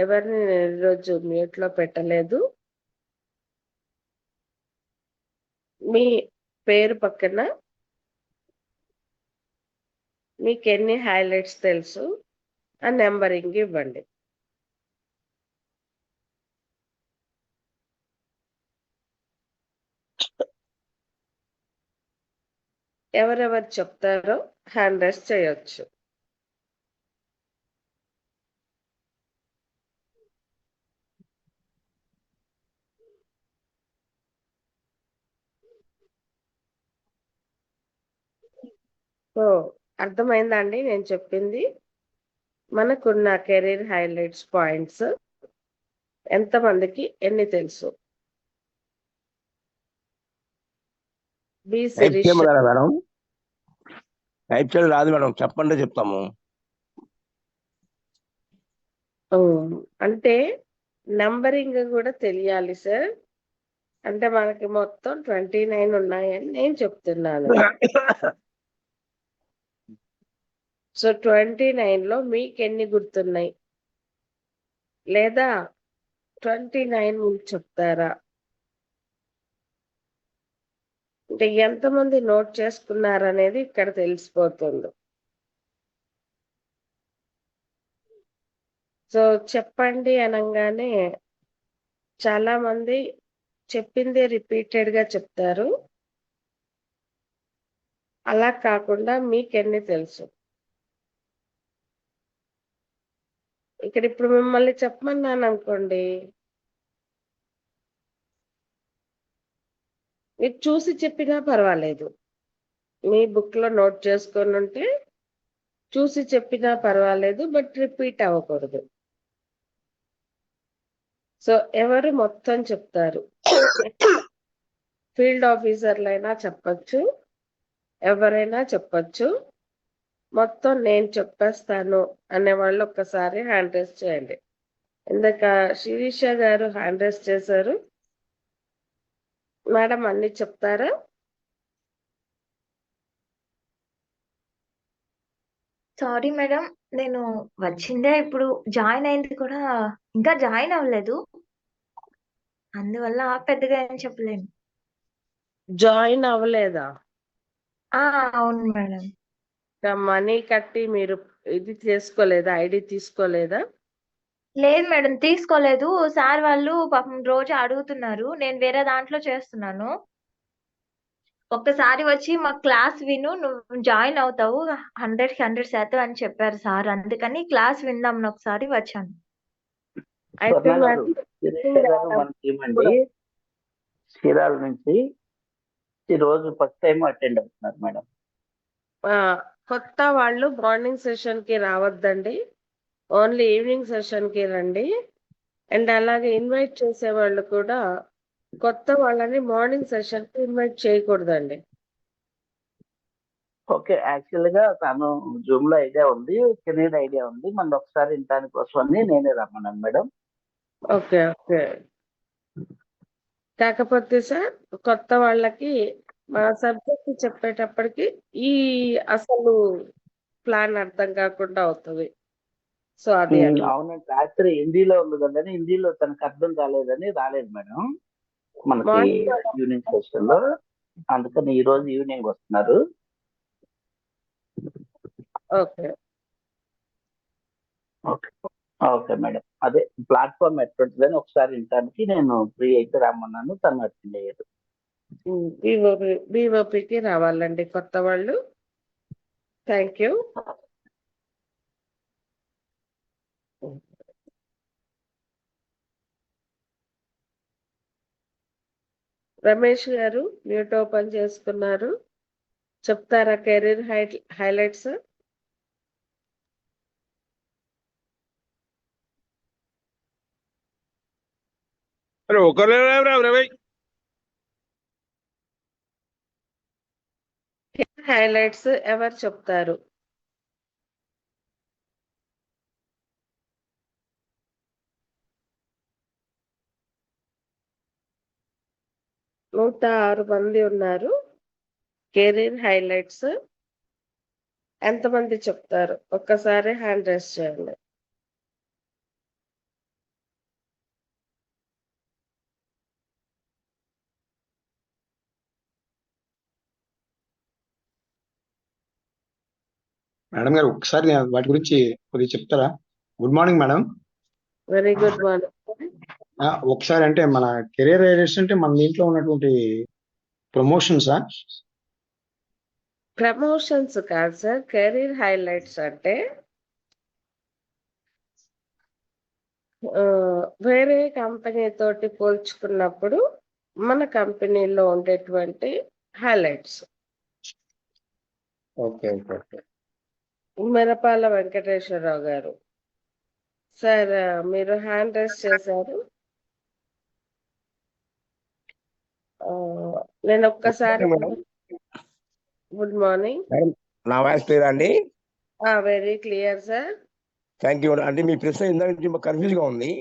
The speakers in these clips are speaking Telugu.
ఎవరిని నేను ఈరోజు మ్యూట్ లో పెట్టలేదు. మీ పేరు పక్కన మీకు ఎన్ని హైలైట్స్ తెలుసు ఆ నెంబరింగ్ ఇవ్వండి. ఎవరెవరు చెప్తారో హ్యాండ్ రైస్ చేయొచ్చు. సో అర్థమైందా అండి నేను చెప్పింది? మనకున్న కెరీర్ హైలైట్స్ పాయింట్స్ ఎంతమందికి ఎన్ని తెలుసు? బి టైప్ శిరీష్ చేయమన్నారా మేడం? టైప్ చేయడం రాదు మేడం, చెప్పండి చెప్తాము. అంటే నంబరింగ్ కూడా తెలియాలి సార్. అంటే మనకి మొత్తం 29 ఉన్నాయని నేను చెప్తున్నాను. సో 29 లో మీకు ఎన్ని గుర్తున్నాయి, లేదా 29 మీకు చెప్తారా? అంటే ఎంతమంది నోట్ చేసుకున్నారనేది ఇక్కడ తెలిసిపోతుంది. సో చెప్పండి అనగానే చాలా మంది చెప్పిందే రిపీటెడ్ గా చెప్తారు. అలా కాకుండా మీకెన్ని తెలుసు? ఇక్కడ ఇప్పుడు మిమ్మల్ని చెప్పమన్నాను అనుకోండి, మీరు చూసి చెప్పినా పర్వాలేదు. మీ బుక్ లో నోట్ చేసుకొని ఉంటే చూసి చెప్పినా పర్వాలేదు, బట్ రిపీట్ అవ్వకూడదు. సో ఎవరు మొత్తం చెప్తారు? ఫీల్డ్ ఆఫీసర్లైనా చెప్పచ్చు, ఎవరైనా చెప్పచ్చు. మొత్తం నేను చెప్పేస్తాను అనే వాళ్ళు ఒక్కసారి హ్యాండ్ రైస్ చేయండి. ఇందాక శిరీష గారు హ్యాండ్ రైస్ చేశారు. మేడం అన్ని చెప్తారా? సారీ మేడం, నేను వచ్చిందే ఇప్పుడు, జాయిన్ అయింది కూడా ఇంకా జాయిన్ అవ్వలేదు, అందువల్ల పెద్దగా ఏం చెప్పలేను. జాయిన్ అవ్వలేదా? అవును మేడం. మనీ కట్టి మీరు ఇది చేసుకోలేదా, ఐడి తీసుకోలేదా? లేదు మేడం, తీసుకోలేదు. సార్ వాళ్ళు పాపం రోజు అడుగుతున్నారు, నేను వేరే దాంట్లో చేస్తున్నాను. ఒక్కసారి వచ్చి మా క్లాస్ విను, నువ్వు జాయిన్ అవుతావు 100% అని చెప్పారు సార్. అందుకని క్లాస్ విందామని ఒకసారి వచ్చాను. అయితే మన టీం అండి చీరాల నుంచి ఈ రోజు ఫస్ట్ టైం అటెండ్ అవుతున్నారు మేడం. కొత్త వాళ్ళు మార్నింగ్ సెషన్ కి రావద్దండి, ఓన్లీ ఈవినింగ్ సెషన్ కి రండి. అండ్ అలాగే ఇన్వైట్ చేసే వాళ్ళు కూడా కొత్త వాళ్ళని మార్నింగ్ సెషన్ కి ఇన్వైట్ చేయకూడదండి. ఓకే, యాక్చువల్ గా తను జూమ్ లో ఐడియా ఉంది, కెరీర్ ఐడియా ఉంది, మన ఒకసారి ఇంటాని కోసం అని నేనే రమ్మన్నాను మేడం. Okay okay. కాకపోతే సార్ కొత్త వాళ్ళకి మన సబ్జెక్ట్ చెప్పేటప్పటికి ఈ అసలు ప్లాన్ అర్థం కాకుండా అవుతుంది. సో అది అవునండి, రాత్రి హిందీలో ఉంది కదండి, హిందీలో తనకు అర్థం కాలేదని రాలేదు మేడం మనకి ఈవినింగ్ సెషన్ లో. అందుకని ఈ రోజు ఈవినింగ్ వస్తున్నారు. ఓకే ఓకే ఓకే మేడం, అదే ప్లాట్ఫామ్ ఎటువంటిదని ఒకసారి వినడానికి నేను ఫ్రీ అయితే రమ్మన్నాను, తను అటెండ్ అయ్యారు. బీఓపీకి రావాలండి కొత్త వాళ్ళు. Thank you. రమేష్ గారు మ్యూట్ ఓపెన్ చేసుకున్నారు, చెప్తారా కెరీర్ హైలైట్స్? హైలైట్స్ ఎవరు చెప్తారు? నూట 6 మంది ఉన్నారు. కెరీర్ హైలైట్స్ ఎంతమంది చెప్తారు? ఒక్కసారి హ్యాండ్ రైస్ చేయండి. మేడం గారు ఒకసారి వాటి గురించి కొద్దిగా చెప్తారా? Good morning madam. Very good morning. ఒకసారి అంటే మన కెరీర్ హైలైట్స్ అంటే మన దీంట్లో ఉన్నటువంటి ప్రమోషన్సా? ప్రమోషన్స్ కాదు సార్, కెరీర్ హైలైట్స్ అంటే వేరే కంపెనీ తోటి పోల్చుకున్నప్పుడు మన కంపెనీలో ఉండేటువంటి highlights. Okay okay okay. Mirapala Venkateswararao గారు సార్, మీరు హ్యాండ్ రైస్ చేశారు. నేను ఒక్కసారి మేడం. Good morning. మేడం నా వాయిస్ క్లియర్ అండి? Very clear sir. Thank you. అంటే మీ ప్రశ్న ఇందాక నుంచి కన్ఫ్యూజ్ గా ఉంది.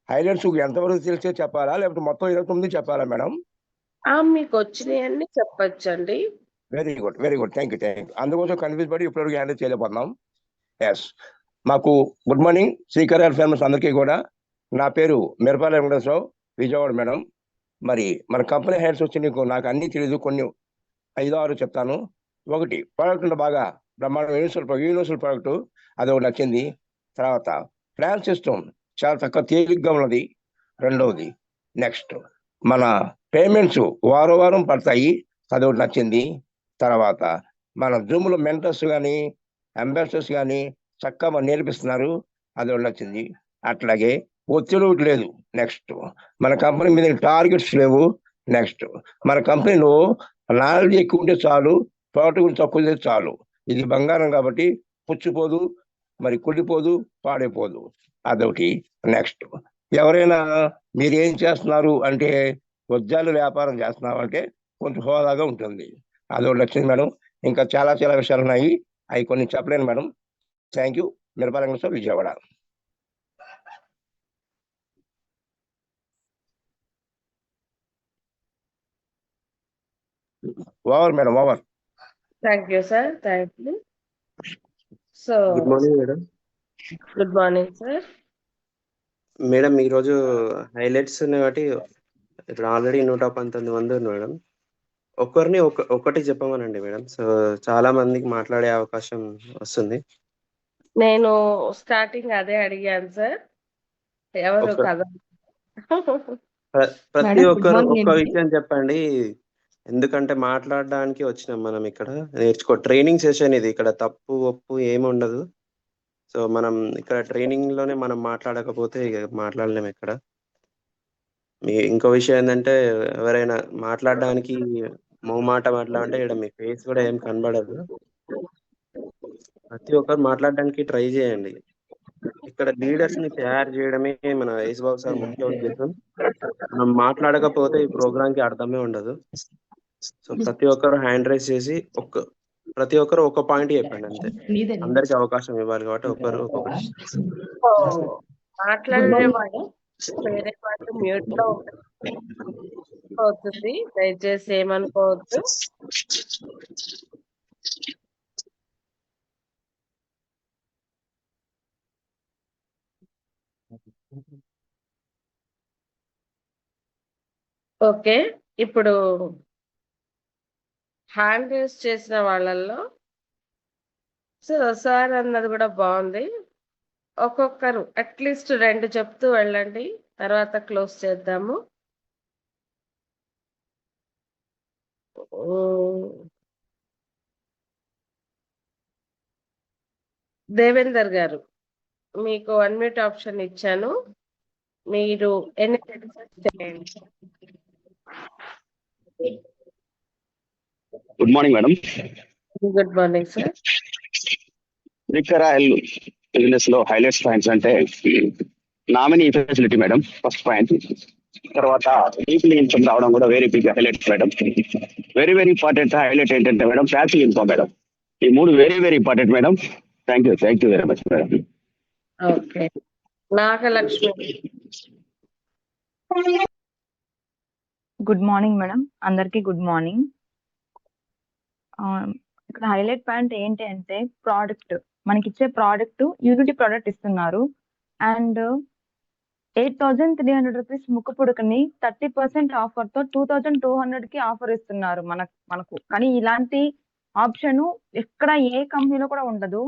హైలైట్స్ ఎంతవరకు తెలిసే చెప్పాలా లేకపోతే మొత్తం 29 చెప్పాలా మేడం? మీకు వచ్చినాయన్నీ చెప్పచ్చండి. Very good very good, thank you. అందుకోసం కన్ఫ్యూజ్ పడి ఇప్పటివరకు హ్యాండిల్ చేయలేకపోతున్నాం. ఎస్, మాకు గుడ్ మార్నింగ్ శ్రీకర్ ఫేమస్ అందరికీ కూడా. నా పేరు మిరపాల వెంకటేశ్వరరావు, విజయవాడ మేడం. మరి మన కంపెనీ హెడ్స్ వచ్చి నాకు అన్నీ తెలియదు, కొన్ని 5-6 చెప్తాను. ఒకటి, ప్రోడక్ట్ బాగా బ్రహ్మాండం యూనివర్సల్ ప్రోడక్ట్, అది ఒకటి నచ్చింది. తర్వాత ప్లాన్ సిస్టమ్ చాలా తక్కువ తేలిగ్గా ఉన్నది. రెండవది, నెక్స్ట్ మన పేమెంట్స్ వారం పడతాయి, అది ఒకటి నచ్చింది. తర్వాత మన జూమ్లో మెంటర్స్ కానీ అంబాసిడర్స్ కానీ చక్కగా నేర్పిస్తున్నారు, అది ఒకటి నచ్చింది. అట్లాగే ఒత్తిడి లేదు. నెక్స్ట్ మన కంపెనీ మీద టార్గెట్స్ లేవు. నెక్స్ట్ మన కంపెనీలో నాలెడ్జ్ ఎక్కువ ఉంటే చాలు, ప్రోడక్ట్ గురించి తక్కువ చేస్తే చాలు. ఇది బంగారం కాబట్టి పుచ్చిపోదు, మరి కుళ్ళిపోదు, పాడైపోదు, అదొకటి. నెక్స్ట్ ఎవరైనా మీరు ఏం చేస్తున్నారు అంటే వజ్రాలు వ్యాపారం చేస్తున్నారు అంటే కొంచెం హోదాగా ఉంటుంది, అదొకటి నచ్చింది మేడం. ఇంకా చాలా విషయాలు ఉన్నాయి, అవి కొన్ని చెప్పలేను madam. Thank you. Mirapala Venkateswara, Vijayawada. Over madam, over. Thank you sir, thank you. So good morning madam. Good morning sir. Madam ఈరోజు హైలైట్స్ ఉన్నాయి కాబట్టి ఇప్పుడు ఆల్రెడీ 119 మంది ఉన్నారు మేడం. ఒక్కరిని ఒకటి చెప్పమనండి మేడం. సో చాలా మందికి మాట్లాడే అవకాశం వస్తుంది. నేను స్టార్టింగ్ అదే అడిగాను సార్, ఎవరు కదా. ప్రతి ఒక్కరు ఒక్క విషయం చెప్పండి, ఎందుకంటే మాట్లాడడానికి వచ్చినాం మనం ఇక్కడ ట్రైనింగ్ సెషన్ ఇది. ఇక్కడ తప్పు ఒప్పు ఏమి ఉండదు. సో మనం ఇక్కడ ట్రైనింగ్ లోనే మనం మాట్లాడకపోతే ఇక మాట్లాడలేము ఇక్కడ. ఇంకో విషయం ఏంటంటే ఎవరైనా మాట్లాడడానికి మొహమాటం అట్లా అంటే ఇక్కడ మీ ఫేస్ కూడా ఏం కనబడదు. ప్రతి ఒక్కరు మాట్లాడడానికి ట్రై చేయండి. ఇక్కడ లీడర్స్ ని తయారు చేయడమే మన యేసు బాబు సార్ ముఖ్య ఉద్దేశం. మనం మాట్లాడకపోతే ఈ ప్రోగ్రామ్ కి అర్థమే ఉండదు. సో ప్రతి ఒక్కరు హ్యాండ్ రైజ్ చేసి ప్రతి ఒక్కరు ఒక పాయింట్ చెప్పండి అంతే. అందరికి అవకాశం ఇవ్వాలి కాబట్టి ఒకరు ఒక్కొక్కటి. మాట్లాడేవాడు వేరే వాళ్ళు మ్యూట్ లో అవుతుంది, దయచేసి ఏమనుకోవద్దు. ఓకే, ఇప్పుడు హ్యాండ్ రైజ్ చేసిన వాళ్ళల్లో సార్ అన్నది కూడా బాగుంది. ఒక్కొక్కరు అట్లీస్ట్ 2 చెప్తూ వెళ్ళండి, తర్వాత క్లోజ్ చేద్దాము. దేవేందర్ గారు, మీకు అన్మ్యూట్ ఆప్షన్ ఇచ్చాను, మీరు ఎన్ని చేయండి. Good morning madam. Good morning sir. Srikar oil business లో హైలైట్స్ పాయింట్స్ అంటే nominee facility madam, first point. తర్వాత వీక్లీ ఇన్కమ్ రావడం కూడా very big highlight madam. Very important highlight ఏంటంటే మేడం ప్యాసివ్ ఇన్కమ్ మేడం. ఈ 3 very important madam. Thank you very much madam. Okay, Nagalakshmi. Good morning madam, అందరికి గుడ్ మార్నింగ్. ఇక్కడ హైలైట్ పాయింట్ ఏంటి అంటే ప్రోడక్ట్, మనకి ఇచ్చే ప్రోడక్ట్ యూనిటీ ప్రోడక్ట్ ఇస్తున్నారు. అండ్ 8,300 రూపీస్ ముక్కు పుడకని 30% ఆఫర్ తో 2,200 కి ఆఫర్ ఇస్తున్నారు మనకు. కానీ ఇలాంటి ఆప్షన్ ఎక్కడ ఏ కంపెనీలో కూడా ఉండదు.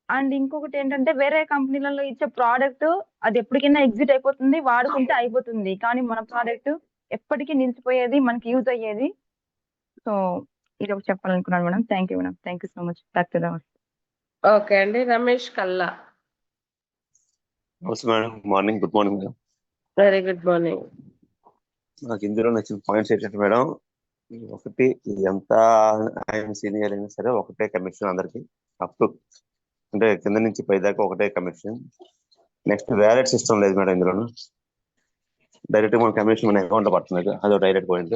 అండ్ ఇంకొకటి ఏంటంటే వేరే కంపెనీలలో ఇచ్చే ప్రోడక్ట్ అది ఎప్పటికైనా ఎగ్జిట్ అయిపోతుంది, వాడుకుంటే అయిపోతుంది. కానీ మన ప్రోడక్ట్ ఎప్పటికీ నిలిచిపోయేది, మనకి యూజ్ అయ్యేది. సో ఇది ఒకటి చెప్పాలనుకున్నాను madam. Thank you madam. Thank you so much. Back to the okay అండి. రమేష్ కల్లా. నమస్తే madam. Morning, good morning madam. Very good morning. నాకు ఇందులో నచ్చిన పాయింట్స్ ఏంటంటే మేడం, ఒకటి ఎంత ఆయన సీనియర్ అయినా సరే ఒకటే కమిషన్ అందరికి, అప్ టు అంటే కింద నుంచి పై దాకా ఒకటే కమిషన్. నెక్స్ట్ వ్యాలెట్ సిస్టమ్ లేదు మేడం ఇందులోను. డైరెక్ట్ మన కమిషన్ మన అకౌంట్ పడుతుంది, అదో direct point.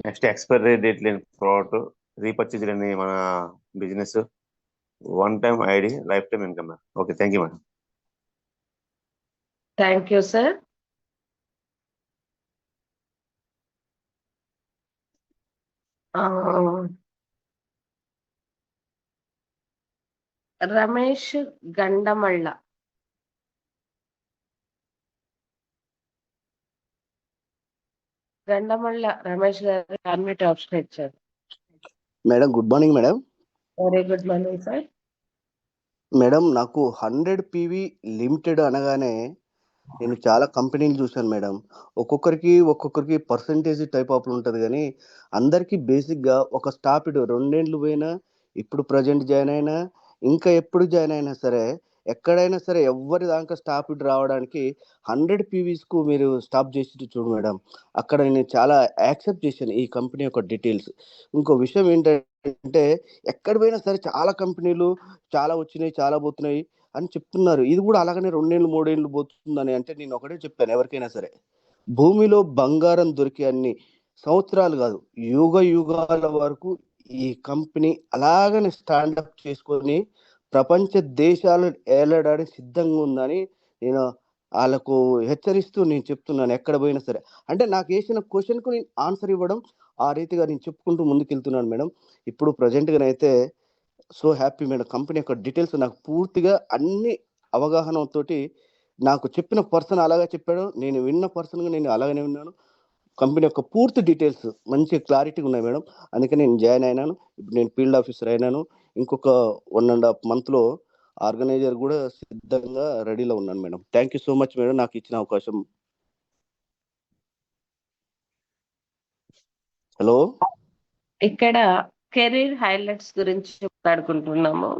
Next expiry date లేని ప్రోడక్ట్, రీపర్చేజ్ లేని మన business, one time ID, lifetime income. Okay, thank you madam. Thank you sir. Ramesh Gandamalla. Gandamalla Ramesh గారు అన్మిట్ ఆప్షన్ ఇచ్చారు. Madam good morning madam. Very good morning sir. Madam నాకు 100 PV లిమిటెడ్ అనగానే నేను చాలా కంపెనీలు చూశాను మేడం. ఒక్కొక్కరికి పర్సంటేజ్ టైప్ ఆఫ్ ఉంటుంది, కానీ అందరికీ బేసిక్గా ఒక స్టాప్ 2 ఏళ్ళు పోయినా, ఇప్పుడు ప్రజెంట్ జాయిన్ అయినా, ఇంకా ఎప్పుడు జాయిన్ అయినా సరే, ఎక్కడైనా సరే ఎవరి దాకా స్టాప్ రావడానికి 100 PVస్కు మీరు స్టాప్ చేసి చూడు మేడం. అక్కడ నేను చాలా యాక్సెప్ట్ చేశాను ఈ కంపెనీ యొక్క డీటెయిల్స్. ఇంకో విషయం ఏంటంటే, ఎక్కడ పోయినా సరే చాలా కంపెనీలు చాలా వచ్చినాయి, చాలా పోతున్నాయి అని చెప్తున్నారు. ఇది కూడా అలాగనే 2 ఏళ్ళు 3 ఏళ్ళు పోతుందని. అంటే నేను ఒకటే చెప్పాను, ఎవరికైనా సరే భూమిలో బంగారం దొరికే అన్ని సంవత్సరాలు కాదు, యుగాల వరకు ఈ కంపెనీ అలాగనే స్టాండప్ చేసుకొని ప్రపంచ దేశాలు ఏలడానికి సిద్ధంగా ఉందని నేను వాళ్ళకు హెచ్చరిస్తూ నేను చెప్తున్నాను. ఎక్కడ పోయినా సరే అంటే నాకు వేసిన క్వశ్చన్కు నేను ఆన్సర్ ఇవ్వడం, ఆ రీతిగా నేను చెప్పుకుంటూ ముందుకెళ్తున్నాను మేడం. ఇప్పుడు ప్రజెంట్గానైతే సో హ్యాపీ మేడం. కంపెనీ యొక్క డీటెయిల్స్ నాకు పూర్తిగా అన్ని అవగాహనతోటి నాకు చెప్పిన పర్సన్ అలాగే చెప్పాడు, నేను విన్న పర్సన్గా నేను అలాగనే విన్నాను. కంపెనీ యొక్క పూర్తి డీటెయిల్స్ మంచి క్లారిటీగా ఉన్నాయి మేడం. అందుకని నేను జాయిన్ అయినాను. ఇప్పుడు నేను ఫీల్డ్ ఆఫీసర్ అయినాను. ఇంకొక 1.5 monthలో ఆర్గనైజర్ కూడా సిద్ధంగా రెడీలో ఉన్నాను madam. Thank you so much madam నాకు ఇచ్చిన అవకాశం. హలో, ఇక్కడ కెరీర్ హైలైట్స్ గురించి మాట్లాడుకుంటున్నాము.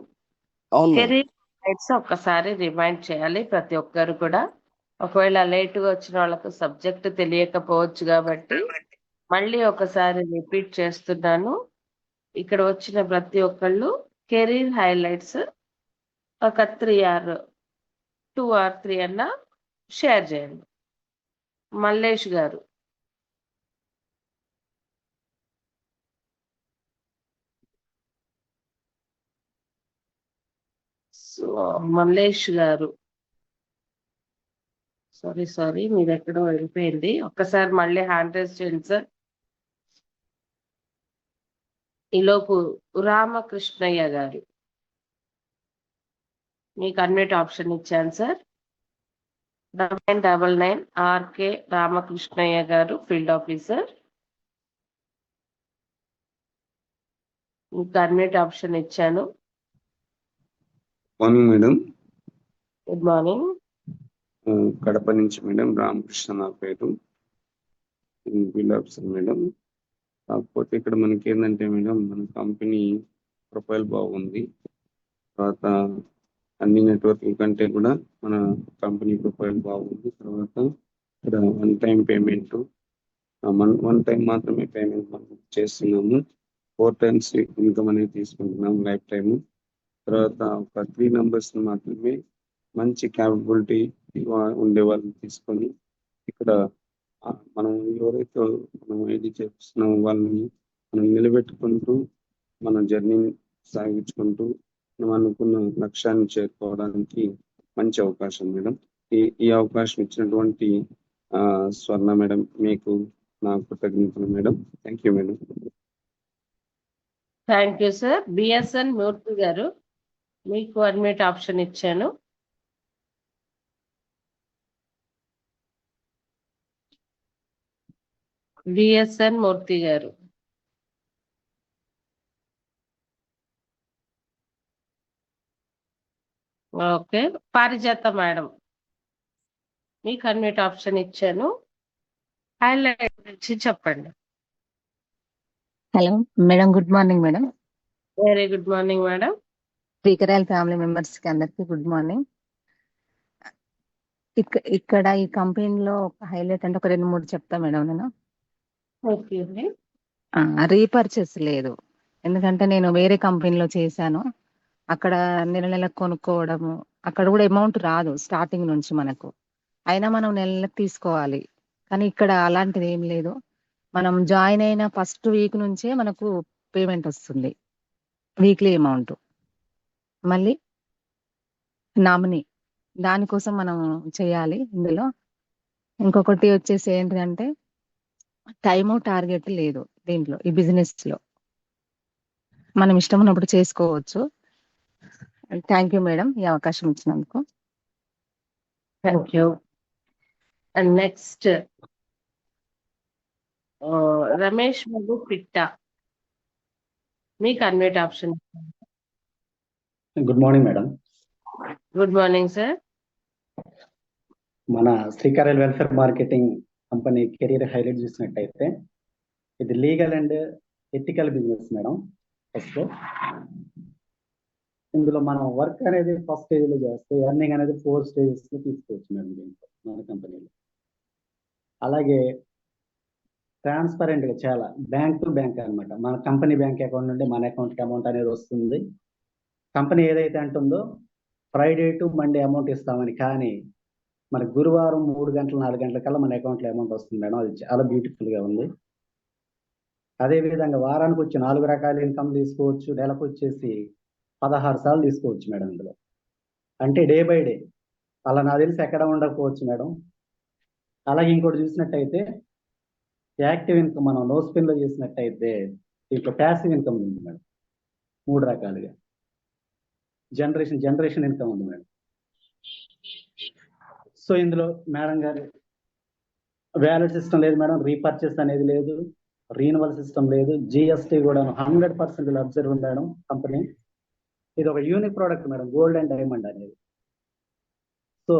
అవును మేడం. కెరీర్ హైలైట్స్ ఒక్కసారి రిమైండ్ చేయాలి ప్రతి ఒక్కరు కూడా. ఒకవేళ లేటుగా వచ్చిన వాళ్ళకు సబ్జెక్ట్ తెలియకపోవచ్చు కాబట్టి మళ్ళీ ఒకసారి రిపీట్ చేస్తున్నాను. ఇక్కడ వచ్చిన ప్రతి ఒక్కళ్ళు కెరీర్ హైలైట్స్ ఒక 2 or 3 అన్న షేర్ చేయండి. మల్లేష్ గారు. మల్లేష్ గారు, సారీ మీరు ఎక్కడో వెళ్ళిపోయింది. ఒక్కసారి మళ్ళీ హ్యాండ్ రైజ్ చేయండి సార్. ఈలోపు రామకృష్ణయ్య గారు, మీకు అన్మిట్ ఆప్షన్ ఇచ్చాను సార్. 9999 RK రామకృష్ణయ్య గారు, ఫీల్డ్ ఆఫీసర్. మీకు అన్మిట్ ఆప్షన్ ఇచ్చాను. Morning madam. Good morning. Kadapa నుంచి మేడం, రామకృష్ణ నా పేరు, ఫీల్డ్ ఆఫీసర్ మేడం. కాకపోతే ఇక్కడ మనకి ఏంటంటే మేడం, మన కంపెనీ ప్రొఫైల్ బాగుంది. తర్వాత అన్ని నెట్వర్క్ల కంటే కూడా మన కంపెనీ ప్రొఫైల్ బాగుంది. తర్వాత ఇక్కడ one time payment, one time మాత్రమే పేమెంట్ మనం చేస్తున్నాము. 4 times ఇన్కమ్ అనేది తీసుకుంటున్నాము లైఫ్ టైము. తర్వాత ఒక 3 numbers మాత్రమే మంచి క్యాపబిలిటీ ఉండే వాళ్ళని తీసుకొని ఇక్కడ మనం ఎవరైతే మనం ఏది చేస్తున్నామో వాళ్ళని మనం నిలబెట్టుకుంటూ మన జర్నీని సాగించుకుంటూ మనం అనుకున్న లక్ష్యాన్ని చేరుకోవడానికి మంచి అవకాశం మేడం. ఈ అవకాశం ఇచ్చినటువంటి స్వర్ణ మేడం మీకు నా కృతజ్ఞతలు madam. Thank you madam. Thank you sir. BSN Murthy గారు, మీకు అన్మిట్ ఆప్షన్ ఇచ్చాను. బిఎస్ఎన్ మూర్తి గారు. ఓకే. పారిజాత మేడం, మీకు అన్మ్యూట్ ఆప్షన్ ఇచ్చాను. హైలైట్ గురించి చెప్పండి. Hello madam, good morning madam. Very good morning madam. Srikarayal family members కి అందరికి గుడ్ మార్నింగ్. ఇక్కడ ఈ కంపెనీలో హైలైట్ అంటే ఒక 2-3 చెప్తా మేడం నేను. ఓకే. రీపర్చేస్ లేదు, ఎందుకంటే నేను వేరే కంపెనీలో చేశాను. అక్కడ నెలకు కొనుక్కోవడము, అక్కడ కూడా అమౌంట్ రాదు స్టార్టింగ్ నుంచి మనకు, అయినా మనం నెలకు తీసుకోవాలి. కానీ ఇక్కడ అలాంటిది ఏం లేదు. మనం జాయిన్ అయిన ఫస్ట్ వీక్ నుంచే మనకు పేమెంట్ వస్తుంది, వీక్లీ అమౌంట్. మళ్ళీ నామినీ దానికోసం మనం చేయాలి ఇందులో. ఇంకొకటి వచ్చేసి ఏంటంటే టైము టార్గెట్ లేదు దీంట్లో, ఈ బిజినెస్ లో మనం ఇష్టం ఉన్నప్పుడు చేసుకోవచ్చు. థ్యాంక్ యూ మేడం ఈ అవకాశం ఇచ్చినందుకు. Thank you. And next Ramesh Babu Pitta, మీకు unmute option. Good morning madam. Good morning sir. మన Srikarayal welfare marketing company career highlight చూసినట్టయితే ఇది legal and ethical business madam. First ఇందులో మనం వర్క్ అనేది ఫస్ట్ స్టేజ్ లో చేస్తే ఎర్నింగ్ అనేది 4 stages లో తీసుకోవచ్చు మేడం దీంట్లో మన కంపెనీలో. అలాగే ట్రాన్స్పరెంట్ గా చాలా బ్యాంక్ టు బ్యాంక్ అన్నమాట. మన కంపెనీ బ్యాంక్ అకౌంట్ నుండి మన అకౌంట్ కి అమౌంట్ అనేది వస్తుంది. కంపెనీ ఏదైతే అంటుందో ఫ్రైడే టు మండే అమౌంట్ ఇస్తామని, కానీ మన గురువారం 3 గంటలు 4 గంటల కల్లా మన అకౌంట్ లో అమౌంట్ వస్తుంది మేడం. అది చాలా బ్యూటిఫుల్ గా ఉంది. అదే విధంగా వారానికి వచ్చి 4 రకాల ఇన్కమ్ తీసుకోవచ్చు. నెలకు వచ్చేసి 16 సార్లు తీసుకోవచ్చు మేడం ఇందులో. అంటే డే బై డే. అలా నాకు తెలిసి ఎక్కడ ఉండకపోవచ్చు మేడం. అలాగే ఇంకోటి చూసినట్టయితే యాక్టివ్ ఇన్కమ్ మనం నో స్పిన్ లో చేసినట్టయితే దీంట్లో ప్యాసివ్ ఇన్కమ్ ఉంది మేడం. 3 రకాలుగా జనరేషన్ ఇన్కమ్ ఉంది మేడం. సో ఇందులో మేడం గారు వ్యాలెట్ సిస్టమ్ లేదు మేడం, రీపర్చేస్ అనేది లేదు, రీనవల్ సిస్టమ్ లేదు, జిఎస్టీ కూడా 100% అబ్జర్వ్ మేడం కంపెనీ. ఇది ఒక unique product madam, gold and diamond అనేది. సో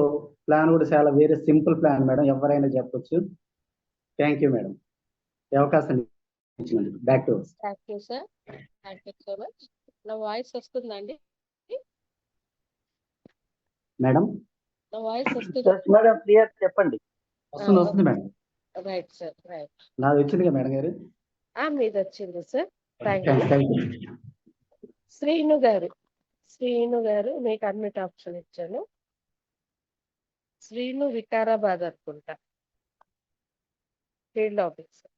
ప్లాన్ కూడా చాలా వెరీ సింపుల్ ప్లాన్ మేడం, ఎవరైనా చెప్పొచ్చు. థ్యాంక్ యూ మేడం ఈ అవకాశం ఇచ్చినందుకు. Back to thank you sir. Thank you so much. నా వాయిస్ వస్తుందండి? మేడం. నా వాయిస్ వస్తుంది మేడం క్లియర్ చెప్పండి. వస్తుంది మేడం. Right sir, right. నాది వచ్చిందిగా మేడం గారు. మీది వచ్చింది sir. Thank you. Thank you. Srinu గారు మీకు అన్మిట్ ఆప్షన్ ఇచ్చాను. శ్రీను వికారాబాద్ అనుకుంటా, ఫీల్డ్ ఆఫీసర్.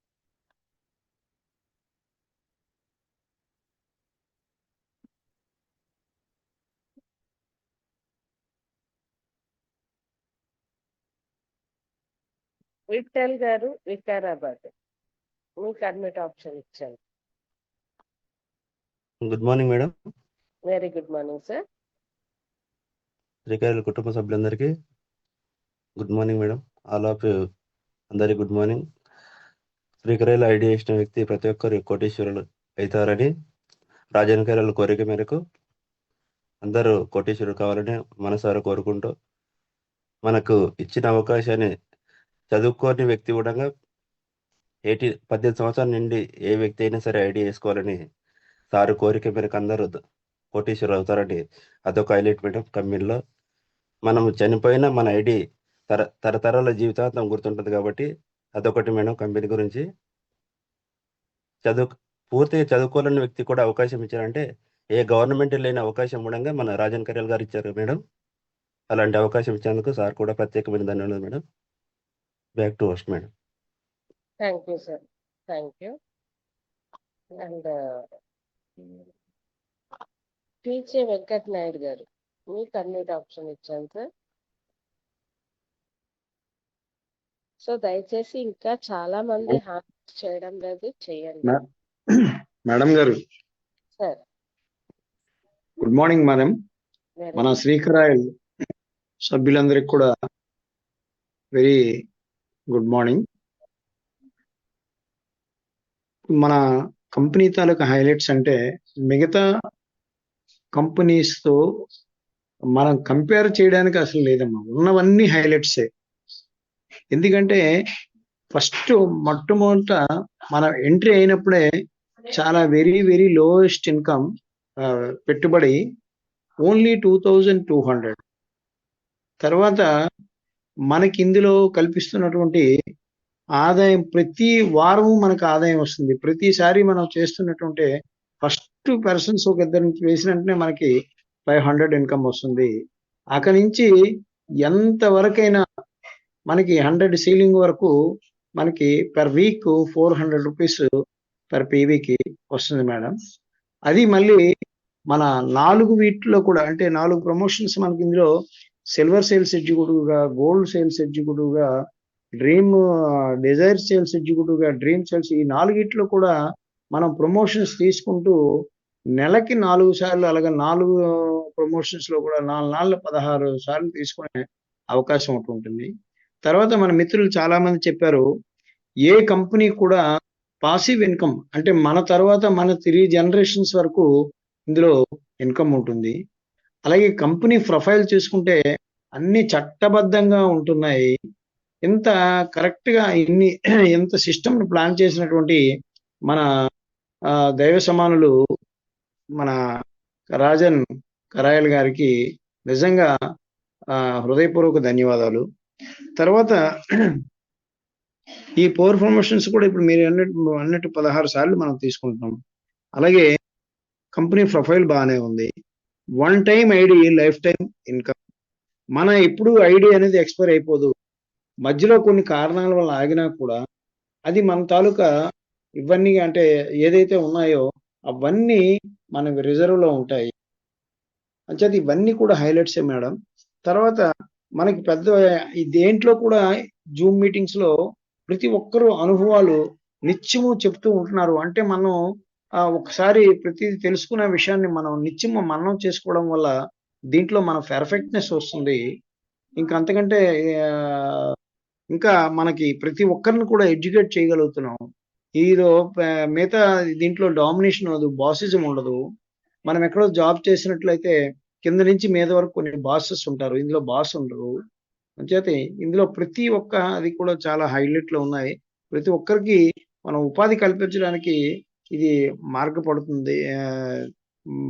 విఠల్ గారు వికారాబాద్, మీకు అడ్మిట్ ఆప్షన్ ఇచ్చాను. Good morning madam. Very good morning sir. Srikarayal కుటుంబ సభ్యులందరికీ good morning madam. All of అందరికీ గుడ్ మార్నింగ్. శ్రీకరాయల్ ఐడి చేసిన వ్యక్తి ప్రతి ఒక్కరు కోటీశ్వరులు అవుతారని రాజన్ కరాయల్ కోరిక మేరకు అందరూ కోటీశ్వరులు కావాలని మనసారా కోరుకుంటూ, మనకు ఇచ్చిన అవకాశాన్ని చదువుకోని వ్యక్తి కూడా 18 సంవత్సరాల నుండి ఏ వ్యక్తి అయినా సరే ఐడి చేసుకోవాలని సారు కోరిక మేరకు అందరూ కోటీశ్వరులు అవుతారని అదొక హైలైట్ మేడం. కంపెనీలో మనం చనిపోయినా మన ఐడి తరతరాల జీవితాంతం గుర్తుంటుంది కాబట్టి అదొకటి మేడం. కంపెనీ గురించి పూర్తిగా చదువుకోవాలని వ్యక్తి కూడా అవకాశం ఇచ్చారంటే ఏ గవర్నమెంట్ లేని అవకాశం కూడా మన రాజన్ కరాయల్ గారు ఇచ్చారు మేడం. అలాంటి అవకాశం ఇచ్చేందుకు సార్ కూడా ప్రత్యేకమైన ధన్యవాదాలు madam. Back to host madam. Thank you sir. Thank you. And టీచే వెంకట్ నాయుడు గారు, మీకు అన్నిటి ఆప్షన్ ఇచ్చాను సార్. సో దయచేసి ఇంకా చాలా మంది హార్ట్ చేయడం లేదు, చేయండి. మేడం గారు సార్ గుడ్ మార్నింగ్ మేడం. మన శ్రీకరాయల్ సభ్యులందరికీ కూడా వెరీ గుడ్ మార్నింగ్. మన కంపెనీ తాలూకా హైలైట్స్ అంటే మిగతా కంపెనీస్ తో మనం కంపేర్ చేయడానికి అసలు లేదమ్మా, ఉన్నవన్నీ హైలైట్సే. ఎందుకంటే ఫస్ట్ మొట్టమొదట మనం ఎంట్రీ అయినప్పుడే చాలా వెరీ వెరీ లోయెస్ట్ ఇన్కమ్ పెట్టుబడి ఓన్లీ 2200. తర్వాత మనకి ఇందులో కల్పిస్తున్నటువంటి ఆదాయం ప్రతి వారము మనకు ఆదాయం వస్తుంది. ప్రతిసారి మనం చేస్తున్నటువంటి ఫస్ట్ పర్సన్స్ ఒక ఇద్దరు నుంచి వేసిన వెంటనే మనకి 500 ఇన్కమ్ వస్తుంది. అక్కడి నుంచి ఎంత వరకైనా మనకి 100 సీలింగ్ వరకు మనకి పర్ వీక్ 400 రూపీస్ పర్ పీవీకి వస్తుంది మేడం. అది మళ్ళీ మన 4 వీటిలో కూడా, అంటే 4 ప్రమోషన్స్ మనకి ఇందులో సిల్వర్ సేల్స్ ఎగ్జిక్యూటివ్గా, గోల్డ్ సేల్స్ ఎగ్జిక్యూటివ్గా, డ్రీమ్ డిజైర్ సేల్స్ ఎగ్జిక్యూటివ్గా, డ్రీమ్ సేల్స్, ఈ 4 కూడా మనం ప్రమోషన్స్ తీసుకుంటూ నెలకి 4 సార్లు, అలాగే 4 ప్రమోషన్స్ లో కూడా 4 16 సార్లు తీసుకునే అవకాశం ఒకటి ఉంటుంది. తర్వాత మన మిత్రులు చాలా మంది చెప్పారు, ఏ కంపెనీ కూడా పాసివ్ ఇన్కమ్, అంటే మన తర్వాత మన 3 జనరేషన్స్ వరకు ఇందులో ఇన్కమ్ ఉంటుంది. అలాగే కంపెనీ ప్రొఫైల్ చూసుకుంటే అన్ని చట్టబద్ధంగా ఉంటున్నాయి. ఇంత కరెక్ట్ గా ఇంత సిస్టమ్ ప్లాన్ చేసినటువంటి మన దైవ సమానులు మన రాజన్ కరాయల్ గారికి నిజంగా హృదయపూర్వక ధన్యవాదాలు. తర్వాత ఈ 4 ప్రమోషన్స్ కూడా ఇప్పుడు మీరు అన్నట్టు 16 సార్లు మనం తీసుకుంటున్నాం. అలాగే కంపెనీ ప్రొఫైల్ బాగానే ఉంది. 1 time ID, lifetime income. మన ఎప్పుడు ఐడి అనేది ఎక్స్పైర్ అయిపోదు. మధ్యలో కొన్ని కారణాల వల్ల ఆగినా కూడా అది మన తాలూకా ఇవన్నీ, అంటే ఏదైతే ఉన్నాయో అవన్నీ మనకు రిజర్వ్ లో ఉంటాయి. అంచేది ఇవన్నీ కూడా హైలైట్సే మేడం. తర్వాత మనకి పెద్ద దేంట్లో కూడా జూమ్ మీటింగ్స్ లో ప్రతి ఒక్కరూ అనుభవాలు నిత్యము చెప్తూ ఉంటున్నారు. అంటే మనం ఒకసారి ప్రతి తెలుసుకునే విషయాన్ని మనం నిత్యము మననం చేసుకోవడం వల్ల దీంట్లో మన పర్ఫెక్ట్నెస్ వస్తుంది. ఇంకా అంతకంటే ఇంకా మనకి ప్రతి ఒక్కరిని కూడా ఎడ్యుకేట్ చేయగలుగుతున్నాం. ఇదో మిగతా దీంట్లో డామినేషన్ ఉండదు, బాసిజం ఉండదు. మనం ఎక్కడో జాబ్ చేసినట్లయితే కింద నుంచి మీద వరకు కొన్ని బాసెస్ ఉంటారు, ఇందులో బాస్ ఉండరు. అంచేతే ఇందులో ప్రతి ఒక్క అది కూడా చాలా హైలైట్ లో ఉన్నాయి. ప్రతి ఒక్కరికి మనం ఉపాధి కల్పించడానికి ఇది మార్గపడుతుంది,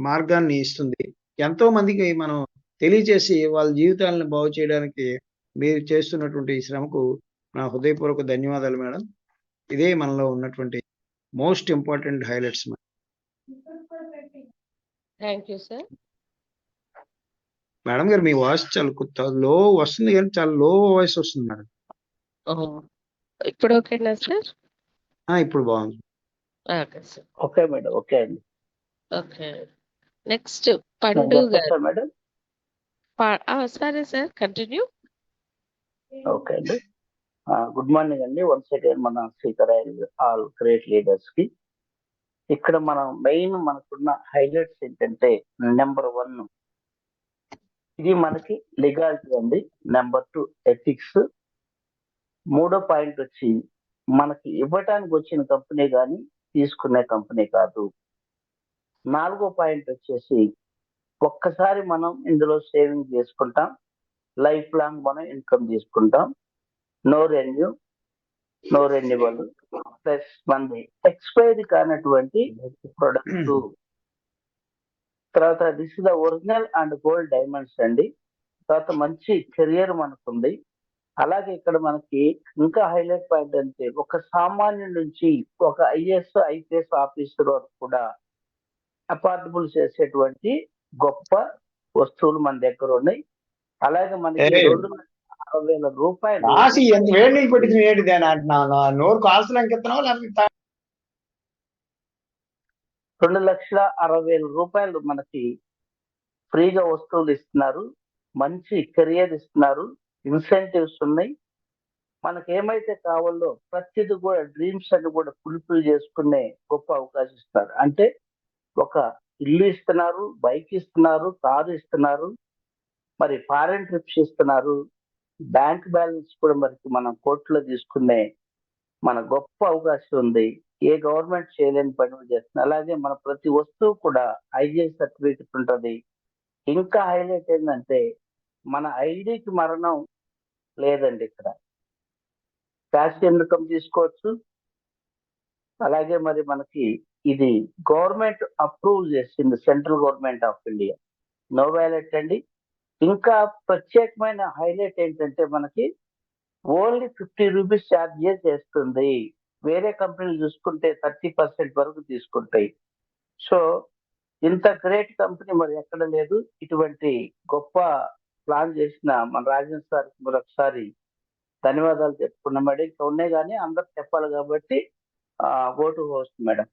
మార్గాన్ని ఇస్తుంది. ఎంతో మందికి మనం తెలియచేసి వాళ్ళ జీవితాలను బాగు చేయడానికి మీరు చేస్తున్నటువంటి ఈ శ్రమకు నా హృదయపూర్వక ధన్యవాదాలు మేడం. ఇదే మనలో ఉన్నటువంటి most important highlights. Thank you sir. Madam గారు మీ వాయిస్ చాలా లో వస్తుంది, కానీ చాలా లో వాయిస్ వస్తుంది మేడం. ఇప్పుడు ఓకేనా సార్? ఇప్పుడు బాగుంది. Okay sir. Okay madam. Okay అండి. ఓకే, నెక్స్ట్ పండు గారు. మేడం సరే సార్, కంటిన్యూ. ఓకే అండి. గుడ్ మార్నింగ్ అండి. వన్స్ అగైన్ మన స్పీకర్ ఆల్ గ్రేట్ లీడర్స్ కి. ఇక్కడ మనం మెయిన్ మనకున్న హైలైట్స్ ఏంటంటే, నెంబర్ 1 ఇది మనకి లీగాలిటీ అండి. Number 2 ethics. 3వ పాయింట్ వచ్చి మనకి ఇవ్వటానికి వచ్చిన కంపెనీ కానీ తీసుకునే కంపెనీ కాదు. 4వ పాయింట్ వచ్చేసి ఒక్కసారి మనం ఇందులో సేవింగ్ చేసుకుంటాం, లైఫ్ లాంగ్ మనం ఇన్కమ్ తీసుకుంటాం. నో రెన్యువల్ ప్లస్ మనది ఎక్స్పైరీ కానటువంటి ప్రొడక్ట్. తర్వాత this is the original and gold diamonds అండి. తర్వాత మంచి కెరియర్ మనకుంది. అలాగే ఇక్కడ మనకి ఇంకా హైలైట్ పాయింట్ అంటే, ఒక సామాన్యుడి నుంచి ఒక ఐఏఎస్ ఐపీఎస్ ఆఫీసర్ వరకు కూడా అఫోర్డబుల్ చేసేటువంటి గొప్ప వస్తువులు మన దగ్గర ఉన్నాయి. అలాగే మనకి 2,60,000 రూపాయలు నోరు కాల్సలేకెత్తున్నావు, 2,60,000 రూపాయలు మనకి ఫ్రీగా వస్తువులు ఇస్తున్నారు. మంచి కెరియర్ ఇస్తున్నారు. ఇన్సెంటివ్స్ ఉన్నాయి. మనకి ఏమైతే కావాలో ప్రతిది కూడా డ్రీమ్స్ అన్ని కూడా ఫుల్ఫిల్ చేసుకునే గొప్ప అవకాశం ఇస్తున్నారు. అంటే ఒక ఇల్లు ఇస్తున్నారు, బైక్ ఇస్తున్నారు, కారు ఇస్తున్నారు, మరి ఫారెన్ ట్రిప్స్ ఇస్తున్నారు, బ్యాంక్ బ్యాలెన్స్ కూడా మనకి మనం కోర్టులో తీసుకునే మన గొప్ప అవకాశం ఉంది. ఏ గవర్నమెంట్ చేయలేని పనులు చేస్తుంది. అలాగే మన ప్రతి వస్తువు కూడా ఐజీఐ సర్టిఫికెట్ ఉంటుంది. ఇంకా హైలైట్ ఏంటంటే మన ఐడికి మరణం లేదండి ఇక్కడ. ప్యాసివ్ ఇన్కమ్ తీసుకోవచ్చు. అలాగే మరి మనకి ఇది గవర్నమెంట్ అప్రూవ్ చేసింది, central government of India. No wallet అండి. ఇంకా ప్రత్యేకమైన హైలైట్ ఏంటంటే మనకి ఓన్లీ 50 రూపీస్ ఛార్జ్ చేస్తుంది. వేరే కంపెనీలు చూసుకుంటే 30% వరకు తీసుకుంటాయి. సో ఇంత గ్రేట్ కంపెనీ మరి ఎక్కడ లేదు. ఇటువంటి గొప్ప ప్లాన్ చేసిన మన రాజేంద్ర సార్కి మరొకసారి ధన్యవాదాలు చెప్పుకున్నాం మేడం. ఇంకా ఉన్నాయి కానీ అందరు చెప్పాలి కాబట్టి go to host madam.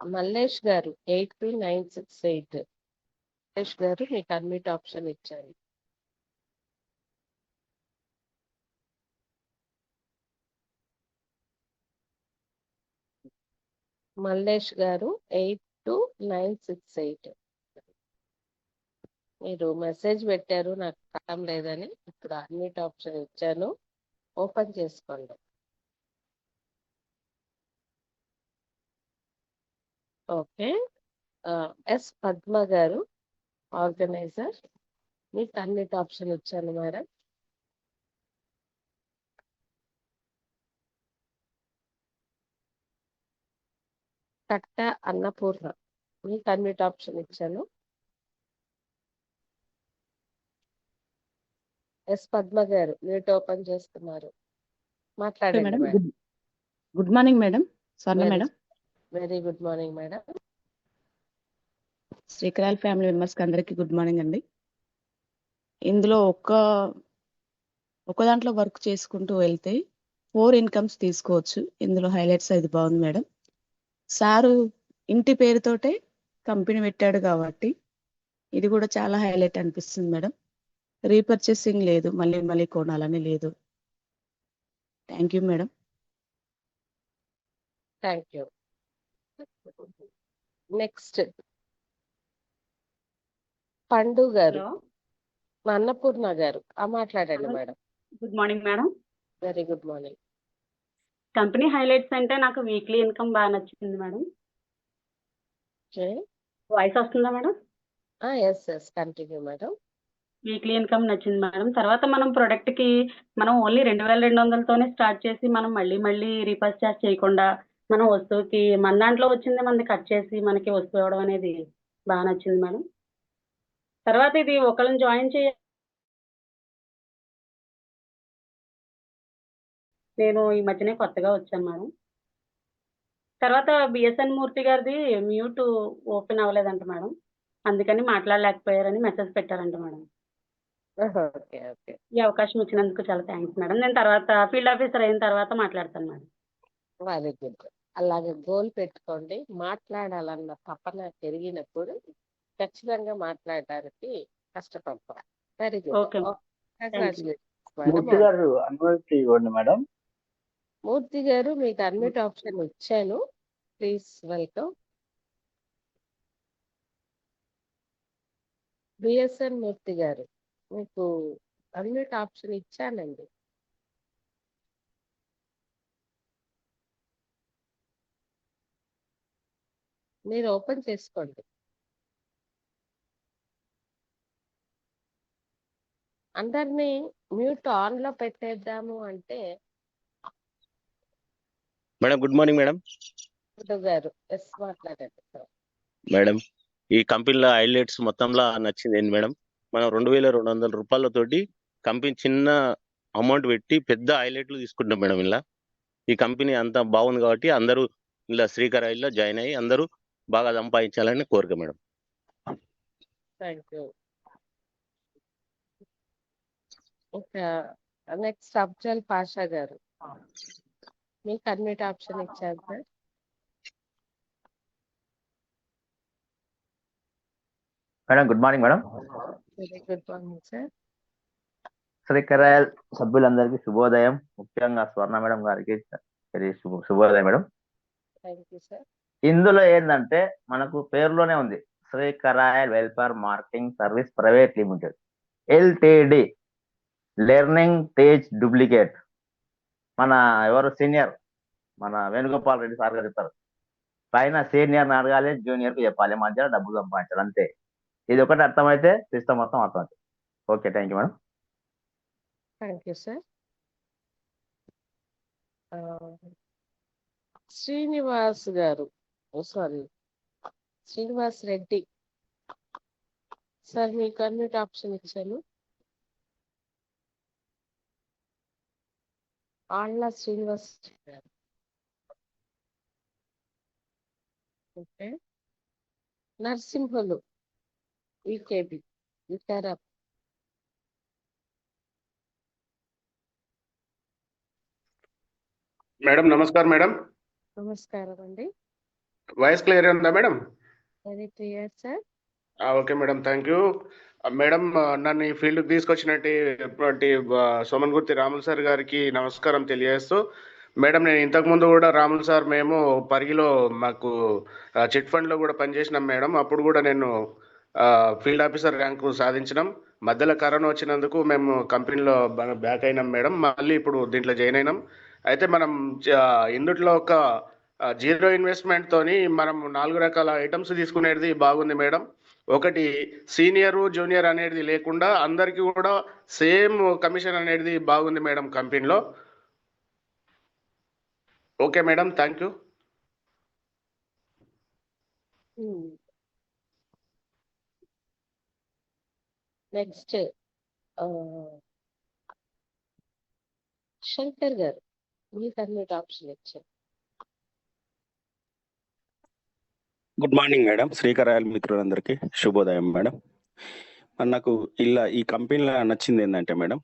Mallesh గారు 82968. మల్లేష్ గారు మీకు అన్మిట్ ఆప్షన్ ఇచ్చాను. మల్లేష్ గారు 82968. మీరు మెసేజ్ పెట్టారు, నాకు కావడం లేదని. ఇప్పుడు అన్మిట్ ఆప్షన్ ఇచ్చాను, ఓపెన్ చేసుకోండి. ఓకే. ఎస్ పద్మ గారు ఆర్గనైజర్, మీకు అన్మిట్ ఆప్షన్ ఇచ్చాను మేడం. కట్ట అన్నపూర్ణ, మీకు అన్మిట్ ఆప్షన్ ఇచ్చాను. S Padma garu mute open చేస్తున్నారు, మాట్లాడండి madam. Madam. Good morning madam. Swarna madam. Very good morning madam. Srikaral family మెంబర్స్కి అందరికీ గుడ్ మార్నింగ్ అండి. ఇందులో ఒక దాంట్లో వర్క్ చేసుకుంటూ వెళ్తే 4 ఇన్కమ్స్ తీసుకోవచ్చు. ఇందులో హైలైట్స్ అది బాగుంది మేడం. సారు ఇంటి పేరుతోటే కంపెనీ పెట్టాడు కాబట్టి ఇది కూడా చాలా హైలైట్ అనిపిస్తుంది మేడం. రీపర్చేసింగ్ లేదు, మళ్ళీ మళ్ళీ కొనాలని లేదు. Thank you madam. Thank you. Next Pandu గారు, అన్నపూర్ణ గారు, మాట్లాడండి madam. Good morning madam. Very good morning. Company highlights అంటే నాకు వీక్లీ ఇన్కమ్ బాగా నచ్చింది మేడం. వాయిస్ వస్తుందా madam? Yes yes continue madam. Weekly income నచ్చింది మేడం. తర్వాత మనం ప్రొడక్ట్ కి మనం ఓన్లీ 2200తోనే స్టార్ట్ చేసి మనం మళ్ళీ రీపర్చేస్ చేయకుండా మనం వస్తువుకి మన దాంట్లో వచ్చింది మనది కట్ చేసి మనకి వస్తువు ఇవ్వడం అనేది బాగా నచ్చింది మేడం. తర్వాత ఇది ఒకళ్ళని జాయిన్ నేను ఈ మధ్యనే కొత్తగా వచ్చాను మేడం. తర్వాత బిఎస్ఎన్ మూర్తి గారిది మ్యూట్ ఓపెన్ అవ్వలేదంట మేడం, అందుకని మాట్లాడలేకపోయారని మెసేజ్ పెట్టారంట మేడం. Okay okay. ఈ అవకాశం ఇచ్చినందుకు చాలా థ్యాంక్స్ మేడం. నేను తర్వాత ఫీల్డ్ ఆఫీసర్ అయిన తర్వాత మాట్లాడతాను మేడం. Very good. అలాగే గోల్ పెట్టుకోండి. మాట్లాడాలన్న తపన పెరిగినప్పుడు ఖచ్చితంగా మాట్లాడడానికి కష్టపడతాం. Very good. Okay. Murthy garu unmute ఇవ్వండి మేడం. మూర్తి గారు మీకు అన్మ్యూట్ ఆప్షన్ ఇచ్చాను, ప్లీజ్ వెల్కమ్. బిఎస్ఎన్ మూర్తి గారు మీకు అన్మ్యూట్ ఆప్షన్ ఇచ్చానండి. మీరు ఓపెన్ చేసుకోండి. అందరినీ మ్యూట్ ఆన్ లో పెట్టేద్దాము అంటే మేడం గుడ్ మార్నింగ్ మేడం. గారు ఎస్ మాట్లాడండి మేడం, ఈ కంపెనీలో హైలైట్స్ మొత్తంలో నచ్చింది ఏంటి మేడం, మనం 2200 రూపాయలతోటి కంపెనీ చిన్న అమౌంట్ పెట్టి పెద్ద హైలైట్లు తీసుకుంటాం మేడం. ఇలా ఈ కంపెనీ అంతా బాగుంది కాబట్టి అందరూ ఇలా శ్రీకర్ ఆయిల్లో జాయిన్ అయ్యి అందరూ బాగా సంపాదించాలని కోరిక మేడం. Thank you. ఇంకా నెక్స్ట్ అఫ్జల్ పాషా గారు, మీకు అన్మ్యూట్ ఆప్షన్ ఇచ్చారు sir. Madam good morning madam. Very good morning sir. Srikarayal సభ్యులందరికీ శుభోదయం. ముఖ్యంగా స్వర్ణ మేడం గారికి శుభోదయం మేడం. Thank you sir. ఇందులో ఏంటంటే మనకు పేరులోనే ఉంది Srikarayal welfare marketing service private limited LTD, learning తేజ్ డూప్లికేట్. మన ఎవరు సీనియర్ మన వేణుగోపాల్ రెడ్డి సార్ గారు చెప్తారు, పైన సీనియర్ని అడగాలి, జూనియర్కి చెప్పాలి, మధ్యలో డబ్బులు సంపాదించాలి అంతే. ఇది ఒకటి అర్థమైతే సిస్టమ్ మొత్తం అర్థమవుతుంది. Okay, thank you madam. Thank you sir. Srinivas గారు, సారీ శ్రీనివాస్ రెడ్డి సార్, మీకు అన్మ్యూట్ ఆప్షన్ ఇచ్చాను. ఆళ్ళ శ్రీనివాస్ గారు. ఓకే. నరసింహులు వికేబి వికారాబాద్. మేడం నమస్కారం మేడం. నమస్కారం అండి. వాయిస్ క్లియర్ ఉందా madam? Very clear sir. Okay madam, thank you madam. నన్ను ఈ ఫీల్డ్కి తీసుకొచ్చినటువంటి సోమన్ గుర్తి రాములు సార్ గారికి నమస్కారం తెలియజేస్తూ, మేడం నేను ఇంతకుముందు కూడా రాములు సార్ మేము పరిగిలో మాకు చిట్ ఫండ్లో కూడా పనిచేసినాం మేడం. అప్పుడు కూడా నేను ఫీల్డ్ ఆఫీసర్ ర్యాంకు సాధించినాం. మధ్యలో కరోనా వచ్చినందుకు మేము కంపెనీలో బ్యాక్ అయినాం మేడం. మళ్ళీ ఇప్పుడు దీంట్లో జాయిన్ అయినాం. అయితే మనం ఇందుట్లో ఒక జీరో ఇన్వెస్ట్మెంట్ తోని మనం 4 రకాల ఐటమ్స్ తీసుకునేది బాగుంది మేడం. ఒకటి సీనియర్ జూనియర్ అనేది లేకుండా అందరికీ కూడా సేమ్ కమిషన్ అనేది బాగుంది మేడం కంపెనీలో. Okay madam, thank you. Next Shankar garu, మీకు అన్మ్యూట్ ఆప్షన్ ఇచ్చాను. Good morning madam. శ్రీకరాయల మిత్రులందరికీ శుభోదయం మేడం. నాకు ఇలా ఈ కంపెనీలో నచ్చింది ఏంటంటే మేడం,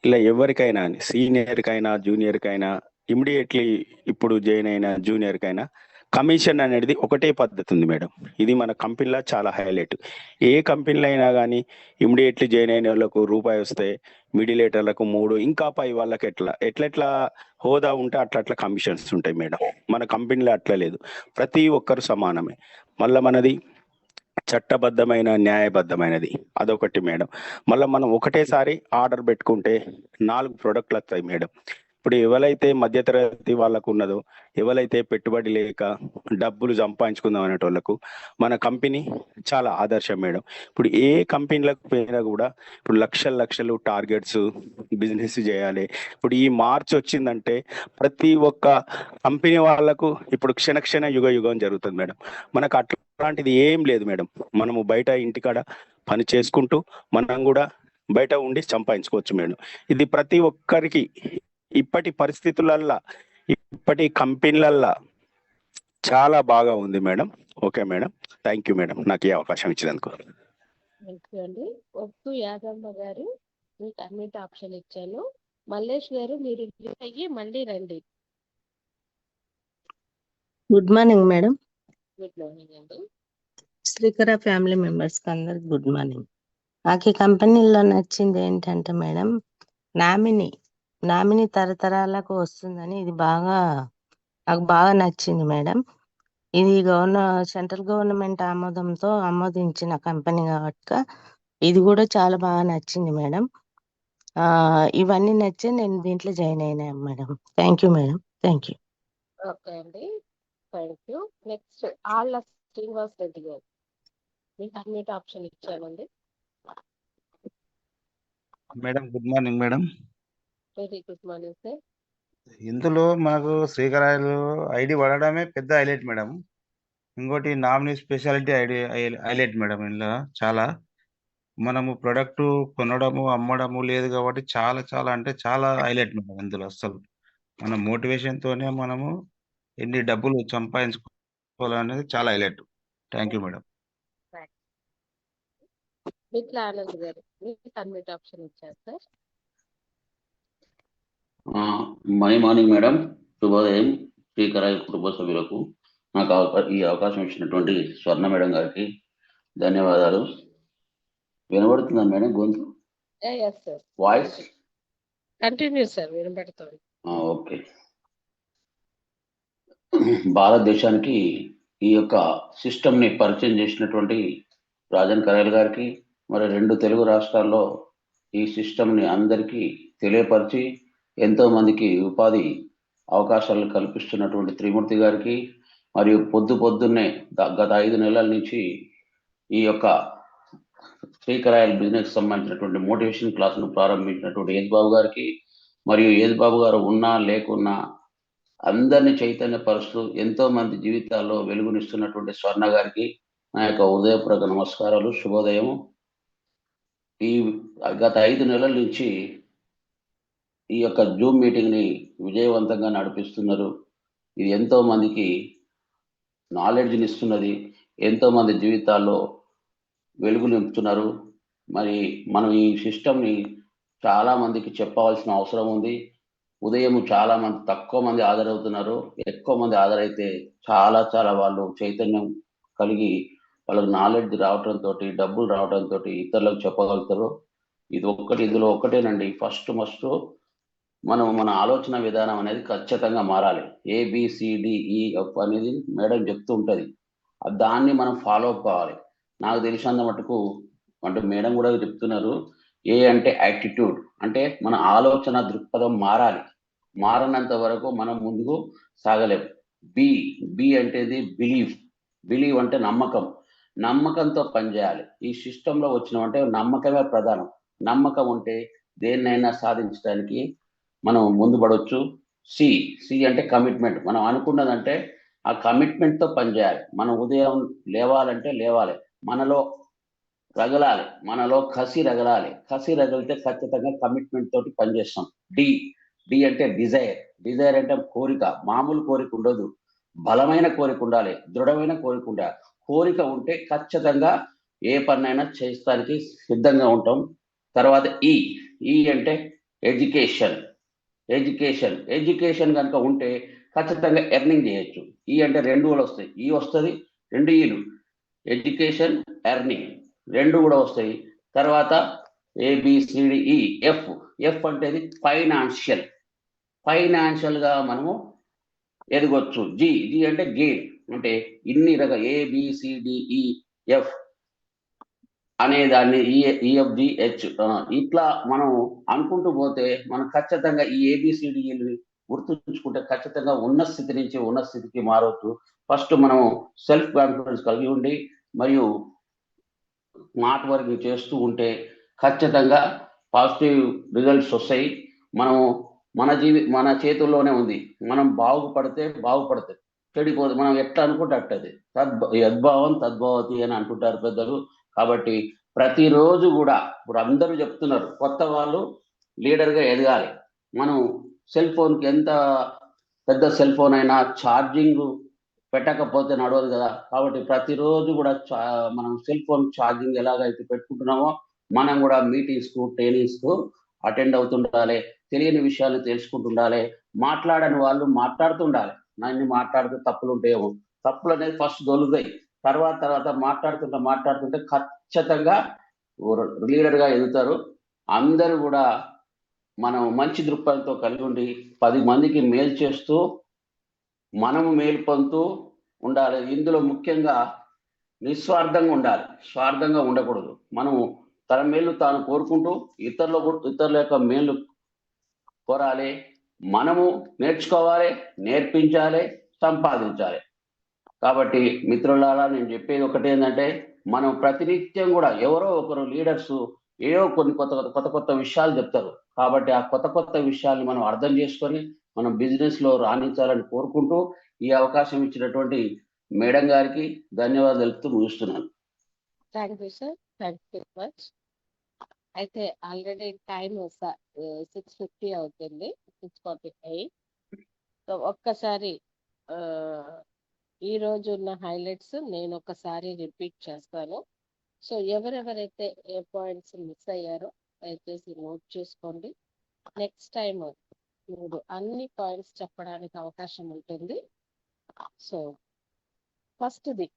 ఇలా ఎవరికైనా సీనియర్కైనా జూనియర్కైనా ఇమ్మీడియట్లీ ఇప్పుడు జాయిన్ అయిన జూనియర్కైనా కమిషన్ అనేది ఒకటే పద్ధతి ఉంది మేడం. ఇది మన కంపెనీలో చాలా హైలైట్. ఏ కంపెనీలో అయినా కానీ ఇమ్మీడియట్లీ జాయిన్ అయిన వాళ్ళకు రూపాయి వస్తే, మిడిలేటర్లకు 3, ఇంకా పై వాళ్ళకి ఎట్లా హోదా ఉంటే అట్లా కమిషన్స్ ఉంటాయి మేడం. మన కంపెనీలో అట్లా లేదు, ప్రతి ఒక్కరు సమానమే. మళ్ళీ మనది చట్టబద్ధమైన న్యాయబద్ధమైనది, అదొకటి మేడం. మళ్ళీ మనం ఒకటేసారి ఆర్డర్ పెట్టుకుంటే 4 ప్రోడక్ట్లు వస్తాయి మేడం. ఇప్పుడు ఎవరైతే మధ్యతరగతి వాళ్ళకు ఉన్నదో, ఎవరైతే పెట్టుబడి లేక డబ్బులు సంపాదించుకుందాం అనేటోళ్ళకు మన కంపెనీ చాలా ఆదర్శం మేడం. ఇప్పుడు ఏ కంపెనీలకు పోయినా కూడా ఇప్పుడు లక్షలు టార్గెట్స్ బిజినెస్ చేయాలి. ఇప్పుడు ఈ మార్చ్ వచ్చిందంటే ప్రతి ఒక్క కంపెనీ వాళ్ళకు ఇప్పుడు క్షణ యుగం జరుగుతుంది మేడం. మనకు అట్లాంటిది ఏం లేదు మేడం. మనము బయట ఇంటికాడ పని చేసుకుంటూ మనం కూడా బయట ఉండి సంపాదించుకోవచ్చు మేడం. ఇది ప్రతి ఒక్కరికి ఇప్పటి పరిస్థితులల్లా, ఇప్పటి కంపెనీలల్లా చాలా బాగా ఉంది madam. Okay madam, thank you madam, నాకు ఈ అవకాశం ఇచ్చినందుకు. థ్యాంక్ యూ అండి. ఒప్పు యాదమ్మ గారు, మీకు అన్మ్యూట్ ఆప్షన్ ఇచ్చాను. మల్లేష్ గారు, మీరు అయ్యి మళ్ళీ రండి. Good morning madam. Good morning అండి. శ్రీకర ఫ్యామిలీ మెంబర్స్కి అందరికి గుడ్ మార్నింగ్. నాకు ఈ కంపెనీలో నచ్చింది ఏంటంటే మేడం, నామినీ తరతరాలకు వస్తుందని ఇది నాకు బాగా నచ్చింది మేడం. ఇది సెంట్రల్ గవర్నమెంట్ ఆమోదంతో ఆమోదించిన కంపెనీ కాబట్టి ఇది కూడా చాలా బాగా నచ్చింది మేడం. ఇవన్నీ నచ్చి నేను దీంట్లో జాయిన్ అయినా madam. Thank you madam, thank you. Okay అండి, థ్యాంక్ యూ. నెక్స్ట్ ఆళ్ళ శ్రీనివాస్ రెడ్డి గారు, మీకు అన్మ్యూట్ ఆప్షన్ ఇచ్చానండి. Madam good morning madam. Very good morning sir. ఇందులో మనకు శ్రీకరాయలు ఐడి పడడమే పెద్ద హైలైట్ మేడం. ఇంకోటి nominee speciality ID highlight madam. ఇందులో చాలా మనము ప్రొడక్ట్ కొనడము అమ్మడము లేదు కాబట్టి చాలా అంటే చాలా హైలైట్ మేడం. ఇందులో అసలు మన మోటివేషన్ తోనే మనము ఎన్ని డబ్బులు సంపాదించుకోవాలనేది చాలా హైలైట్. Thank you madam. బిట్ల ఆనంద్ గారు, మీకు అన్మ్యూట్ ఆప్షన్ ఇచ్చారు సార్. My morning madam. శుభోదయం శ్రీకరాయల కుటుంబ సభ్యులకు. నాకు ఈ అవకాశం ఇచ్చినటువంటి స్వర్ణ మేడం గారికి ధన్యవాదాలు. వినబడుతుందా మేడం గొంతు? వాయిస్ కంటిన్యూ సార్, వినబడుతుంది. ఓకే. భారతదేశానికి ఈ యొక్క సిస్టమ్ ని పరిచయం చేసినటువంటి రాజన్ కరాయల్ గారికి, మరి 2 తెలుగు రాష్ట్రాల్లో ఈ సిస్టమ్ ని అందరికీ తెలియపరిచి ఎంతో మందికి ఉపాధి అవకాశాలు కల్పిస్తున్నటువంటి త్రిమూర్తి గారికి, మరియు పొద్దున్నే గత 5 నెలల నుంచి ఈ యొక్క శ్రీకరాయల్ బిజినెస్ సంబంధించినటువంటి మోటివేషన్ క్లాస్ను ప్రారంభించినటువంటి యేసుబాబు గారికి, మరియు యేసుబాబు గారు ఉన్నా లేకున్నా అందరినీ చైతన్యపరుస్తూ ఎంతో మంది జీవితాల్లో వెలుగునిస్తున్నటువంటి స్వర్ణ గారికి నా యొక్క ఉదయపూర్వక నమస్కారాలు, శుభోదయం. ఈ గత 5 నెలల నుంచి ఈ యొక్క జూమ్ మీటింగ్ ని విజయవంతంగా నడిపిస్తున్నారు. ఇది ఎంతో మందికి నాలెడ్జ్ని ఇస్తున్నది, ఎంతో మంది జీవితాల్లో వెలుగు నింపుతున్నారు. మరి మనం ఈ సిస్టమ్ని చాలా మందికి చెప్పవలసిన అవసరం ఉంది. ఉదయం చాలా మంది, తక్కువ మంది హాజరవుతున్నారు. ఎక్కువ మంది హాజరైతే చాలా చాలా వాళ్ళు చైతన్యం కలిగి వాళ్ళకి నాలెడ్జ్ రావడంతో, డబ్బులు రావడంతో ఇతరులకు చెప్పగలుగుతారు. ఇందులో ఒక్కటేనండి, ఫస్ట్ మనం మన ఆలోచన విధానం అనేది ఖచ్చితంగా మారాలి. ABCDEF అనేది మేడం చెప్తూ ఉంటుంది, దాన్ని మనం ఫాలో అప్ కావాలి. నాకు తెలిసినంత మటుకు అంటే మేడం కూడా చెప్తున్నారు, ఏ అంటే యాటిట్యూడ్, అంటే మన ఆలోచన దృక్పథం మారాలి. మారనంత వరకు మనం ముందుకు సాగలేము. బి అంటేది బిలీవ్ అంటే నమ్మకంతో పనిచేయాలి. ఈ సిస్టంలో వచ్చినామంటే నమ్మకమే ప్రధానం. నమ్మకం ఉంటే దేన్నైనా సాధించడానికి మనం ముందు పడవచ్చు. సి అంటే కమిట్మెంట్. మనం అనుకున్నదంటే ఆ కమిట్మెంట్తో పనిచేయాలి. మనం ఉదయం లేవాలంటే లేవాలి, మనలో రగలాలి, మనలో కసి రగిలితే ఖచ్చితంగా కమిట్మెంట్ తోటి పనిచేస్తాం. డి అంటే డిజైర్ అంటే కోరిక. మామూలు కోరిక ఉండదు, బలమైన కోరిక ఉండాలి, దృఢమైన కోరిక ఉండాలి. కోరిక ఉంటే ఖచ్చితంగా ఏ పనైనా చేయడానికి సిద్ధంగా ఉంటాం. తర్వాత ఈ అంటే ఎడ్యుకేషన్ కనుక ఉంటే ఖచ్చితంగా ఎర్నింగ్ చేయొచ్చు. ఈ అంటే 2 కూడా వస్తాయి, ఈ వస్తుంది, 2 ఈలు, ఎడ్యుకేషన్, ఎర్నింగ్ 2 కూడా వస్తాయి. తర్వాత ABCDE, ఎఫ్ అంటే ఫైనాన్షియల్ గా మనము ఎదగొచ్చు. జి అంటే గెయిన్, అంటే ఇన్ని రకాల ABCDEF అనే దాన్ని EFGH ఇట్లా మనం అనుకుంటూ పోతే మనం ఖచ్చితంగా ఈ ABCDEలు గుర్తుంచుకుంటే ఖచ్చితంగా ఉన్న స్థితి నుంచి ఉన్న స్థితికి మారవచ్చు. ఫస్ట్ మనం సెల్ఫ్ కాన్ఫిడెన్స్ కలిగి ఉండి మరియు స్మార్ట్ వర్కింగ్ చేస్తూ ఉంటే ఖచ్చితంగా పాజిటివ్ రిజల్ట్స్ వస్తాయి. మన చేతుల్లోనే ఉంది. మనం బాగుపడితే చెడిపోదు. మనం ఎట్లా అనుకుంటే అట్టది. యద్భావం తద్భవతి అని అంటుంటారు పెద్దలు. కాబట్టి ప్రతిరోజు కూడా ఇప్పుడు అందరూ చెప్తున్నారు, కొత్త వాళ్ళు లీడర్గా ఎదగాలి. మనం సెల్ ఫోన్కి ఎంత పెద్ద సెల్ ఫోన్ అయినా ఛార్జింగ్ పెట్టకపోతే నడవదు కదా. కాబట్టి ప్రతిరోజు కూడా మనం సెల్ ఫోన్ ఛార్జింగ్ ఎలాగైతే పెట్టుకుంటున్నామో మనం కూడా మీటింగ్స్కు, ట్రైనింగ్స్కు అటెండ్ అవుతుండాలి. తెలియని విషయాలు తెలుసుకుంటుండాలి. మాట్లాడని వాళ్ళు మాట్లాడుతుండాలి. నన్ను మాట్లాడితే తప్పులు ఉంటాయేమో, తప్పులు అనేది ఫస్ట్ దొలుతాయి. తర్వాత మాట్లాడుతుంటే ఖచ్చితంగా లీడర్గా ఎదుగుతారు. అందరూ కూడా మనం మంచి దృక్పథంతో కలిగి ఉండి 10 మందికి మేలు చేస్తూ మనము మేలు పొందుతూ ఉండాలి. ఇందులో ముఖ్యంగా నిస్వార్థంగా ఉండాలి, స్వార్థంగా ఉండకూడదు. మనము తన మేలు తాను కోరుకుంటూ ఇతరుల యొక్క మేలు కోరాలి. మనము నేర్చుకోవాలి, నేర్పించాలి, సంపాదించాలి. కాబట్టి మిత్రులారా, నేను చెప్పేది ఒకటి ఏంటంటే, మనం ప్రతినిత్యం కూడా ఎవరో ఒకరు లీడర్స్ ఏవో కొన్ని కొత్త విషయాలు చెప్తారు. కాబట్టి ఆ కొత్త విషయాల్ని మనం అర్థం చేసుకొని మనం బిజినెస్ లో రాణించాలని కోరుకుంటూ ఈ అవకాశం ఇచ్చినటువంటి మేడం గారికి ధన్యవాదాలు తెలుపుతూ ముగిస్తున్నాను. Thank you sir, thank you much. అయితే ఆల్రెడీ టైం 6:50 అవుతుంది, 6:48. సో ఒక్కసారి ఈ రోజు ఉన్న హైలైట్స్ నేను ఒకసారి రిపీట్ చేస్తాను. సో ఎవరెవరైతే ఏ పాయింట్స్ మిస్ అయ్యారో దయచేసి నోట్ చేసుకోండి. నెక్స్ట్ టైం మీరు అన్ని పాయింట్స్ చెప్పడానికి అవకాశం ఉంటుంది. సో ఫస్ట్ది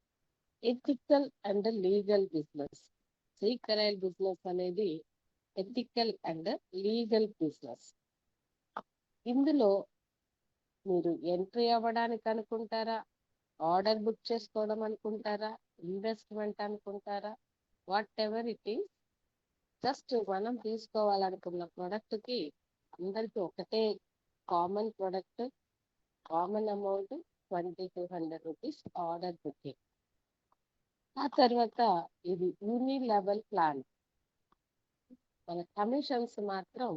ethical and legal business. Srikarayal business అనేది ఎథికల్ అండ్ లీగల్ బిజినెస్. ఇందులో మీరు ఎంట్రీ అవ్వడానికి అనుకుంటారా, ఆర్డర్ బుక్ చేసుకోవడం అనుకుంటారా, ఇన్వెస్ట్మెంట్ అనుకుంటారా, what ever it is, just మనం తీసుకోవాలనుకున్న ప్రోడక్ట్కి అందరికీ ఒకటే common product, common amount 2200 rupees order booking. ఆ తర్వాత ఇది యూని లెవెల్ ప్లాన్. మన కమిషన్స్ మాత్రం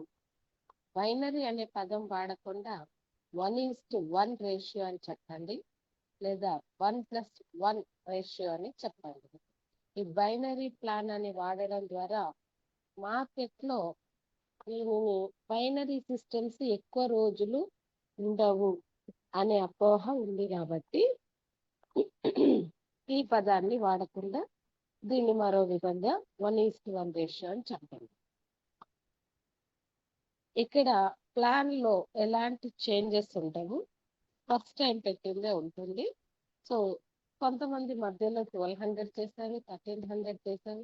బైనరీ అనే పదం వాడకుండా 1:1 రేషియో అని చెప్పండి, లేదా 1+1 రేషియో అని చెప్పండి. ఈ బైనరీ ప్లాన్ అని వాడడం ద్వారా మార్కెట్లో దీనిని బైనరీ సిస్టమ్స్ ఎక్కువ రోజులు ఉండవు అనే అపోహ ఉంది కాబట్టి ఈ పదాన్ని వాడకుండా దీన్ని మరో విధంగా 1:1 రేషియో అని చెప్పండి. ఇక్కడ ప్లాన్ లో ఎలాంటి చేంజెస్ ఉండవు, ఫస్ట్ టైం పెట్టిందే ఉంటుంది. సో కొంతమంది మధ్యలో 1200 చేశారు, 1300 చేశారు.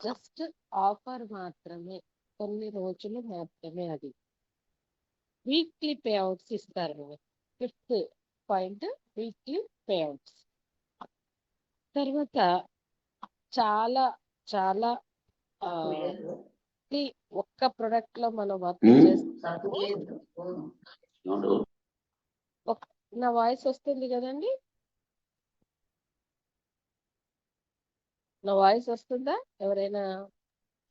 జస్ట్ ఆఫర్ మాత్రమే, కొన్ని రోజులు మాత్రమే. అది వీక్లీ పేఅవుట్స్ ఇస్తారు. 5th point weekly payouts. తర్వాత చాలా చాలా ఒక్క ప్రొడక్ట్ లో మనం వర్క్ చేస్తే నా వాయిస్ వస్తుంది కదండి? నా వాయిస్ వస్తుందా? ఎవరైనా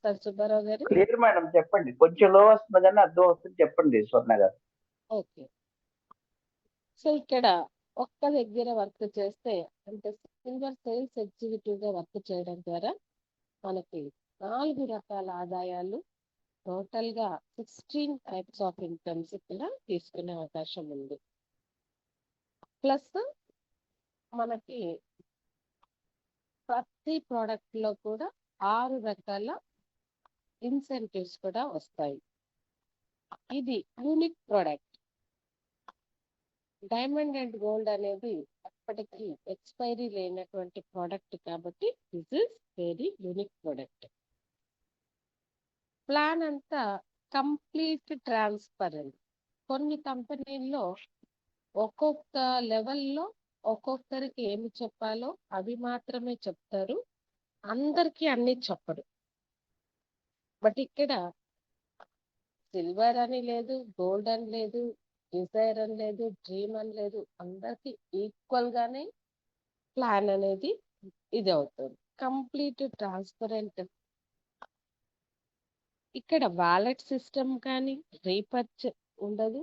సార్ సుబ్బారావు గారు? క్లియర్ మేడం, చెప్పండి. కొంచెం లో వస్తుంది కానీ అర్థం వస్తుంది, చెప్పండి స్వర్ణ గారు. ఓకే. సో ఇక్కడ ఒక్క దగ్గర వర్క్ చేస్తే, అంటే సిల్వర్ సేల్స్ ఎగ్జిక్యూటివ్ గా వర్క్ చేయడం ద్వారా మనకి 4 రకాల ఆదాయాలు, టోటల్ గా 16 టైప్స్ ఆఫ్ ఇన్కమ్స్ ఇక్కడ తీసుకునే అవకాశం ఉంది. ప్లస్ మనకి ప్రతి ప్రోడక్ట్ లో కూడా 6 రకాల ఇన్సెంటివ్స్ కూడా వస్తాయి. ఇది unique product. Diamond and gold అనేది అప్పటికి ఎక్స్పైరీ లేనటువంటి ప్రోడక్ట్ కాబట్టి this is very unique product. Plan అంతా కంప్లీట్ ట్రాన్స్పరెంట్. కొన్ని కంపెనీల్లో ఒక్కొక్క లెవెల్లో ఒక్కొక్కరికి ఏమి చెప్పాలో అవి మాత్రమే చెప్తారు, అందరికీ అన్ని చెప్పరు. బట్ ఇక్కడ సిల్వర్ అని లేదు, గోల్డ్ అని లేదు, డిజైర్ అని లేదు, డ్రీమ్ అని లేదు, అందరికి ఈక్వల్ గానే ప్లాన్ అనేది ఇది అవుతుంది. Complete transparent. ఇక్కడ వాలెట్ సిస్టమ్ కానీ రీపర్చేస్ ఉండదు,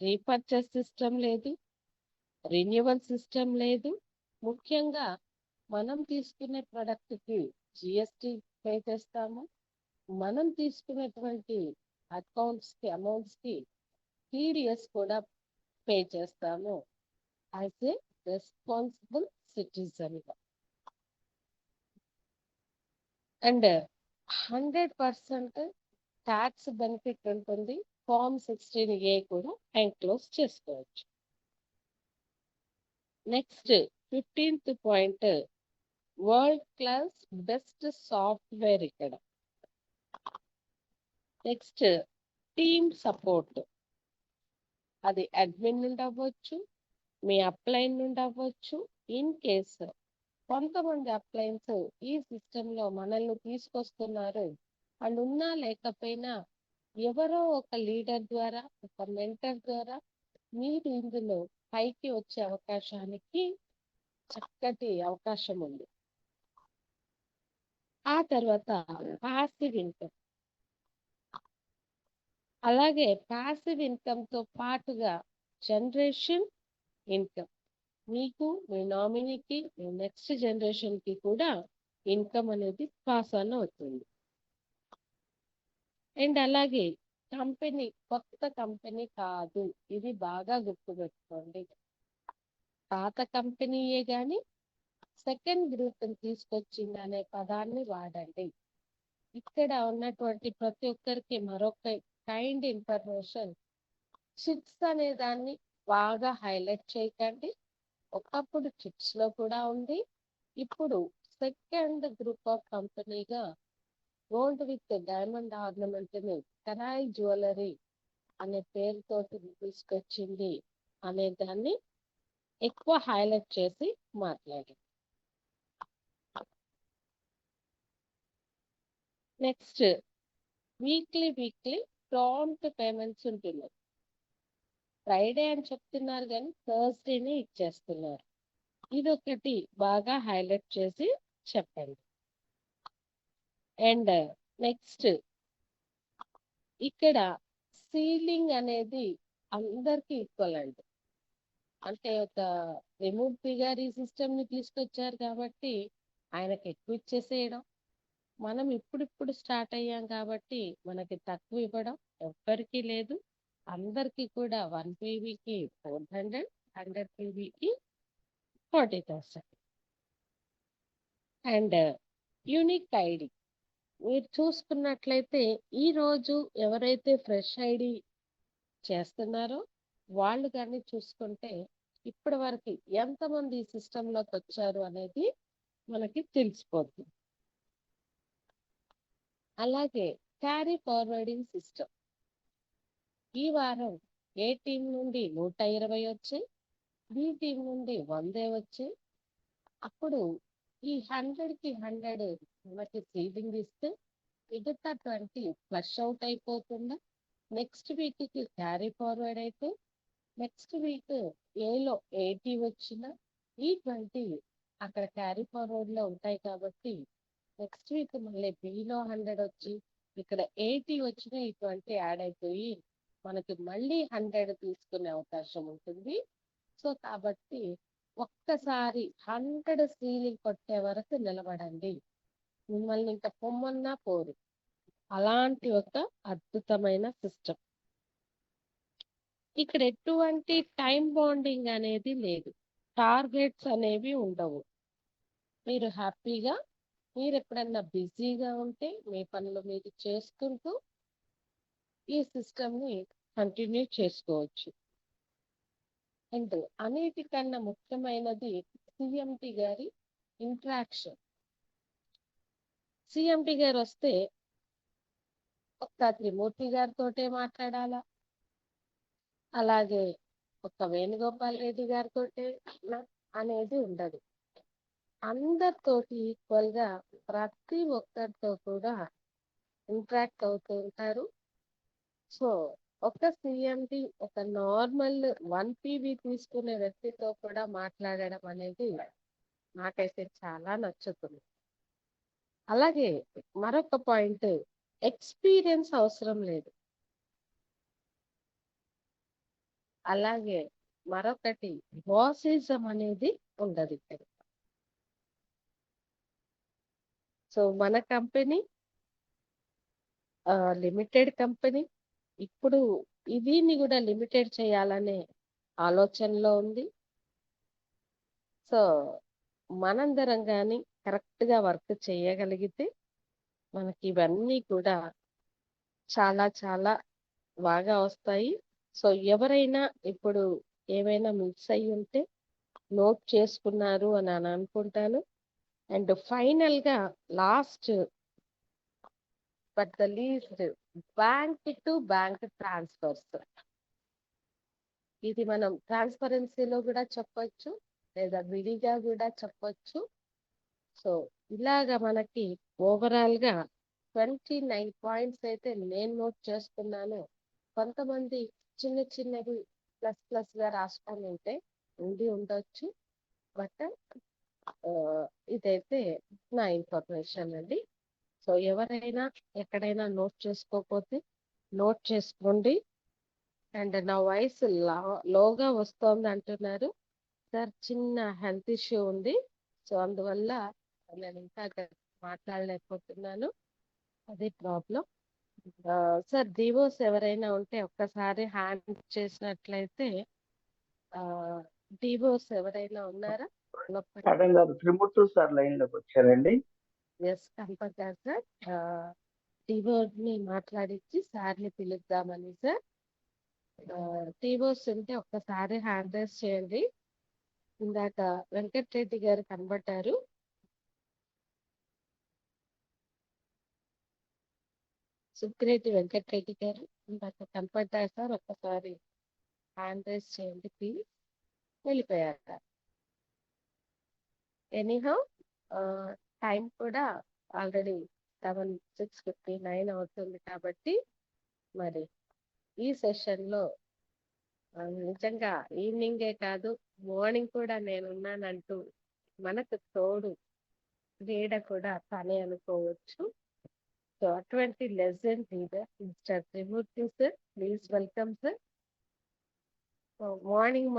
రీపర్చేస్ సిస్టమ్ లేదు, రెన్యువల్ సిస్టమ్ లేదు. ముఖ్యంగా మనం తీసుకునే ప్రొడక్ట్ కి జిఎస్టి పే చేస్తాము. మనం తీసుకునేటువంటి అమౌంట్స్ కి టీడీఎస్ కూడా పే చేస్తాము యాజ్ ఏ రెస్పాన్సిబుల్ సిటిజన్ గా. అండ్ 100% ట్యాక్స్ బెనిఫిట్ ఉంటుంది. ఫార్మ్ 16A కూడా ఎంక్లోజ్ చేసుకోవచ్చు. Next 15th point, world class best software ఇక్కడ. Next team support. అది అడ్మిన్ నుండి అవ్వచ్చు, మీ అప్లైన్ నుండి అవ్వచ్చు. ఇన్ కేసు కొంతమంది అప్లైన్స్ ఈ సిస్టమ్ లో మనల్ని తీసుకొస్తున్నారు అండ్ ఉన్నా లేకపోయినా ఎవరో ఒక లీడర్ ద్వారా, ఒక మెంటర్ ద్వారా మీరు ఇందులో పైకి వచ్చే అవకాశానికి చక్కటి అవకాశం ఉంది. ఆ తర్వాత పాసివ్ ఇన్కమ్. అలాగే పాసివ్ ఇన్కమ్ తో పాటుగా జనరేషన్ ఇన్కమ్. మీకు, మీ నామినీకి, మీ నెక్స్ట్ జనరేషన్ కి కూడా ఇన్కమ్ అనేది పాస్ ఆన్ అవుతుంది. అండ్ అలాగే కంపెనీ కొత్త కంపెనీ కాదు, ఇది బాగా గుర్తుపెట్టుకోండి. పాత కంపెనీయే కానీ సెకండ్ గ్రూప్ తీసుకొచ్చింది అనే పదాన్ని వాడండి. ఇక్కడ ఉన్నటువంటి ప్రతి ఒక్కరికి మరొక కైండ్ ఇన్ఫర్మేషన్, చిట్స్ అనే దాన్ని బాగా హైలైట్ చేయకండి. ఒకప్పుడు చిట్స్ లో కూడా ఉంది, ఇప్పుడు సెకండ్ గ్రూప్ ఆఫ్ కంపెనీగా గోల్డ్ విత్ డైమండ్ ఆర్నమెంట్ ని కరాయ్ జ్యువెలరీ అనే పేరుతో తీసుకొచ్చింది అనే దాన్ని ఎక్కువ హైలైట్ చేసి మాట్లాడండి. నెక్స్ట్ వీక్లీ ప్రాంప్ట్ పేమెంట్స్ ఉంటున్నాయి. ఫ్రైడే అని చెప్తున్నారు కానీ థర్స్డేనే ఇచ్చేస్తున్నారు. ఇదొకటి బాగా హైలైట్ చేసి చెప్పండి. అండ్ నెక్స్ట్ ఇక్కడ సీలింగ్ అనేది అందరికి ఈక్వల్ అండి. అంటే ఒక విముక్తి గారి సిస్టమ్ ని తీసుకొచ్చారు కాబట్టి ఆయనకి ఎక్కువ ఇచ్చేసేయడం, మనం ఇప్పుడిప్పుడు స్టార్ట్ అయ్యాం కాబట్టి మనకి తక్కువ ఇవ్వడం ఎవ్వరికీ లేదు. అందరికీ కూడా 1 PVకి 400, 100 PVకి 40,000. అండ్ యూనిక్ ఐడి మీరు చూసుకున్నట్లయితే ఈ రోజు ఎవరైతే ఫ్రెష్ ఐడి చేస్తున్నారో వాళ్ళు కానీ చూసుకుంటే ఇప్పటి వరకు ఎంతమంది ఈ సిస్టంలోకి వచ్చారు అనేది మనకి తెలిసిపోతుంది. అలాగే క్యారీ ఫార్వర్డింగ్ సిస్టమ్ ఈ వారం ఏ టీం నుండి 120 వచ్చాయి, బి టీం నుండి 100 వచ్చాయి. అప్పుడు ఈ 100కి 100 మనకి సీలింగ్ ఇస్తే మిగతా 20 ఫ్లష్ అవుట్ అయిపోతుందా, నెక్స్ట్ వీక్ కి క్యారీ ఫార్వర్డ్ అయితే నెక్స్ట్ వీక్ ఏలో 80 వచ్చిన ఈ 20 అక్కడ క్యారీ ఫార్వర్డ్ లో ఉంటాయి కాబట్టి నెక్స్ట్ వీక్ మళ్ళీ బిలో 100 వచ్చి ఇక్కడ 80 వచ్చిన ఈ 20 యాడ్ అయిపోయి మనకి మళ్ళీ 100 తీసుకునే అవకాశం ఉంటుంది. సో కాబట్టి ఒక్కసారి 100 సీలింగ్ కొట్టే వరకు నిలబడండి, మిమ్మల్ని ఇంకా పొమ్మన్నా పోరు. అలాంటి ఒక అద్భుతమైన సిస్టమ్. ఇక్కడ ఎటువంటి టైం బాండింగ్ అనేది లేదు, టార్గెట్స్ అనేవి ఉండవు. మీరు హ్యాపీగా మీరు ఎప్పుడన్నా బిజీగా ఉంటే మీ పనులు మీరు చేసుకుంటూ ఈ సిస్టమ్ని కంటిన్యూ చేసుకోవచ్చు. అండ్ అన్నిటికన్నా ముఖ్యమైనది సిఎంటి గారి ఇంట్రాక్షన్. సిఎంటి గారు వస్తే ఒక్క త్రిమూర్తి గారితోటే మాట్లాడాలా, అలాగే ఒక్క వేణుగోపాల్ రెడ్డి గారితో అనేది ఉండదు. అందరితోటి ఈక్వల్ గా ప్రతి ఒక్కరితో కూడా ఇంటరాక్ట్ అవుతూ ఉంటారు. సో ఒక సిఎండి ఒక నార్మల్ 1 PV తీసుకునే వ్యక్తితో కూడా మాట్లాడడం అనేది నాకైతే చాలా నచ్చుతుంది. అలాగే మరొక పాయింట్, ఎక్స్పీరియన్స్ అవసరం లేదు. అలాగే మరొకటి బాసిజం అనేది ఉండదు ఇక్కడ. సో మన కంపెనీ లిమిటెడ్ కంపెనీ, ఇప్పుడు దీన్ని కూడా లిమిటెడ్ చేయాలనే ఆలోచనలో ఉంది. సో మనందరం కానీ కరెక్ట్ గా వర్క్ చేయగలిగితే మనకి ఇవన్నీ కూడా చాలా చాలా బాగా వస్తాయి. సో ఎవరైనా ఇప్పుడు ఏమైనా మిస్ అయ్యి ఉంటే నోట్ చేసుకున్నారు అని అనుకుంటాను. అండ్ ఫైనల్ గా last but the least, bank to bank transfers. ఇది మనం ట్రాన్స్పరెన్సీలో కూడా చెప్పొచ్చు లేదా విడిగా కూడా చెప్పొచ్చు. సో ఇలాగా మనకి ఓవరాల్ గా 29 పాయింట్స్ అయితే నేను నోట్ చేసుకున్నాను. కొంతమంది చిన్న చిన్నవి ప్లస్ ప్లస్ గా రాసుకొని ఉండి ఉండొచ్చు. బట్ ఇదైతే నా ఇన్ఫర్మేషన్ అండి. సో ఎవరైనా ఎక్కడైనా నోట్ చేసుకోకపోతే నోట్ చేసుకోండి. అండ్ నా వాయిస్ లోగా వస్తోంది అంటున్నారు సార్, చిన్న హెల్త్ ఇష్యూ ఉంది. సో అందువల్ల నేను ఇంకా మాట్లాడలేకపోతున్నాను, అదే ప్రాబ్లం. సార్ డివోర్స్ ఎవరైనా ఉంటే ఒక్కసారి హ్యాండ్ చేసినట్లయితే. డివోర్స్ ఎవరైనా ఉన్నారా? మేడం గారు త్రిమూర్తులు సార్ లైన్ లోకి వచ్చారండి. ఎస్ కంపల్సరీ సార్, డివోర్స్ ని మాట్లాడించి సార్ని పిలుద్దామని సార్. డివోర్స్ ఉంటే ఒక్కసారి హ్యాండ్ రైజ్ చేయండి. ఇందాక వెంకటరెడ్డి గారు కనబడ్డారు. సుక్కిరెడ్డి వెంకటరెడ్డి గారు ఇందాక కనపడ్డారు సార్, ఒక్కసారి హ్యాండ్ రైజ్ చేయండి ప్లీజ్. వెళ్ళిపోయారు. ఎనీహౌ టైం కూడా ఆల్రెడీ 6:59 అవుతుంది కాబట్టి మరి ఈ సెషన్ లో నిజంగా ఈవినింగే కాదు మార్నింగ్ కూడా నేనున్నానంటూ మనకు తోడు నీడ కూడా తనే అనుకోవచ్చు. సో అటువంటి legend leader mister Trimurthy sir, please welcome sir. Morning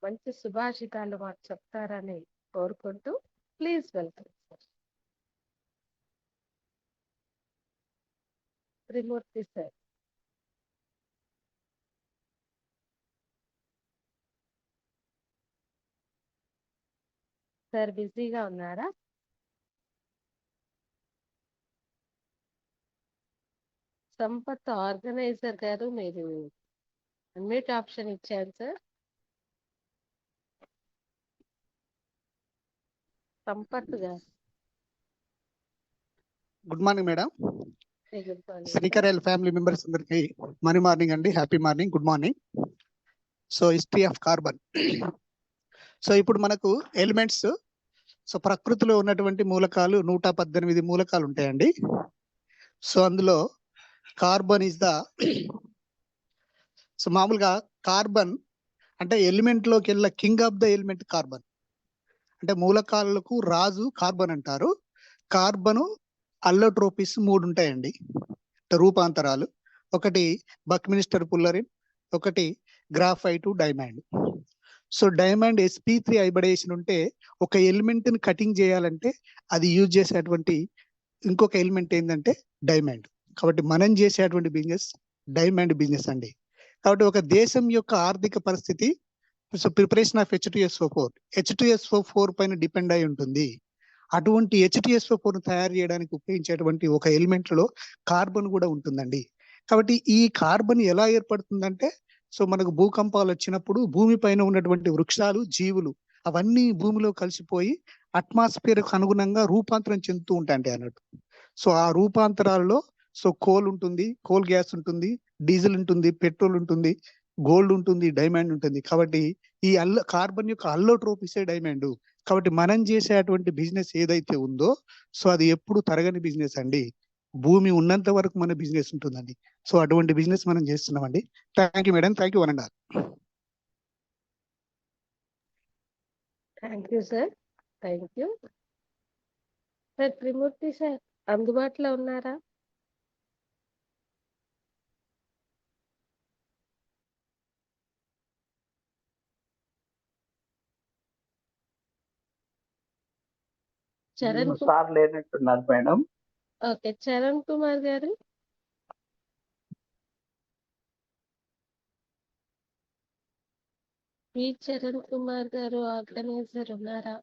మంచి సుభాషితాలు మాకు చెప్తారని కోరుకుంటూ please welcome sir. Trimurthy sir. Sir బిజీగా ఉన్నారా? సంపత్ ఆర్గనైజర్ గారు, మీరు అన్మ్యూట్ ఆప్షన్ ఇచ్చాను sir. Sampath garu. Good morning madam. Good morning. Srikarel family members అందరికి మనీ మార్నింగ్ అండి, happy morning, good morning. So history of carbon. So ఇప్పుడు మనకు ఎలిమెంట్స్, సో ప్రకృతిలో ఉన్నటువంటి మూలకాలు 118 మూలకాలు ఉంటాయండి. సో అందులో కార్బన్ ఇస్ ద, సో మామూలుగా కార్బన్ అంటే ఎలిమెంట్ లోకి వెళ్ళిన king of the element carbon, అంటే మూలకాలకు రాజు కార్బన్ అంటారు. కార్బను అల్లోట్రోపిస్ 3 ఉంటాయండి, రూపాంతరాలు. ఒకటి బక్మినిస్టర్ పుల్లరిన్, ఒకటి graphite, diamond. So diamond sp3 hybridisation ఉంటే ఒక ఎలిమెంట్ ని కటింగ్ చేయాలంటే అది యూజ్ చేసేటువంటి ఇంకొక ఎలిమెంట్ ఏంటంటే డైమండ్. కాబట్టి మనం చేసేటువంటి బిజినెస్ డైమండ్ బిజినెస్ అండి. కాబట్టి ఒక దేశం యొక్క ఆర్థిక పరిస్థితి సో ప్రిపరేషన్ ఆఫ్ H2SO4 పైన డిపెండ్ అయి ఉంటుంది. అటువంటి H2SO4 తయారు చేయడానికి ఉపయోగించేటువంటి ఒక ఎలిమెంట్ లో కార్బన్ కూడా ఉంటుందండి. కాబట్టి ఈ కార్బన్ ఎలా ఏర్పడుతుందంటే, సో మనకు భూకంపాలు వచ్చినప్పుడు భూమి పైన ఉన్నటువంటి వృక్షాలు, జీవులు అవన్నీ భూమిలో కలిసిపోయి అట్మాస్ఫియర్ కు అనుగుణంగా రూపాంతరం చెందుతూ ఉంటాయండి అన్నట్టు. సో ఆ రూపాంతరాల్లో సో కోల్ ఉంటుంది, కోల్ గ్యాస్ ఉంటుంది, డీజిల్ ఉంటుంది, పెట్రోల్ ఉంటుంది, గోల్డ్ ఉంటుంది, డైమండ్ ఉంటుంది. కాబట్టి ఈ కార్బన్ యొక్క అల్లోట్రోపిసే డైమండ్. కాబట్టి మనం చేసేటువంటి బిజినెస్ ఏదైతే ఉందో సో అది ఎప్పుడు తరగని బిజినెస్ అండి. భూమి ఉన్నంత వరకు మన బిజినెస్ ఉంటుందండి. సో అటువంటి బిజినెస్ మనం చేస్తున్నామండి. Thank you madam, thank you one and all. Thank you sir, thank you sir. Trimurthy sir అందుబాటులో ఉన్నారా? చరణ్ సార్ లేనట్టున్నారు madam. Okay, Charan Kumar garu. P Charan Kumar గారు ఆర్గనైజర్ ఉన్నారా?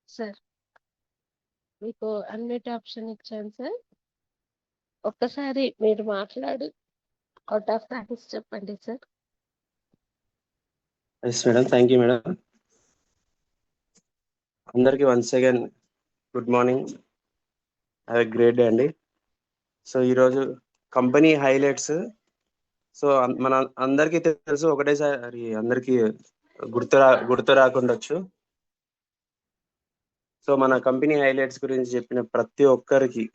సార్ మీకు అన్మ్యూట్ ఆప్షన్ ఇచ్చాను సార్. ఒక్కసారి మీరు మాట్లాడు అవుట్ ఆఫ్ థ్యాంక్స్ చెప్పండి sir. Yes madam, thank you madam. అందరికీ once again good morning, have a great day అండి. సో ఈరోజు కంపెనీ హైలైట్స్. సో మన అందరికీ తెలుసు, ఒకటేసారి అందరికీ గుర్తు రాకుండొచ్చు. సో మన కంపెనీ హైలైట్స్ గురించి చెప్పిన ప్రతి ఒక్కరికి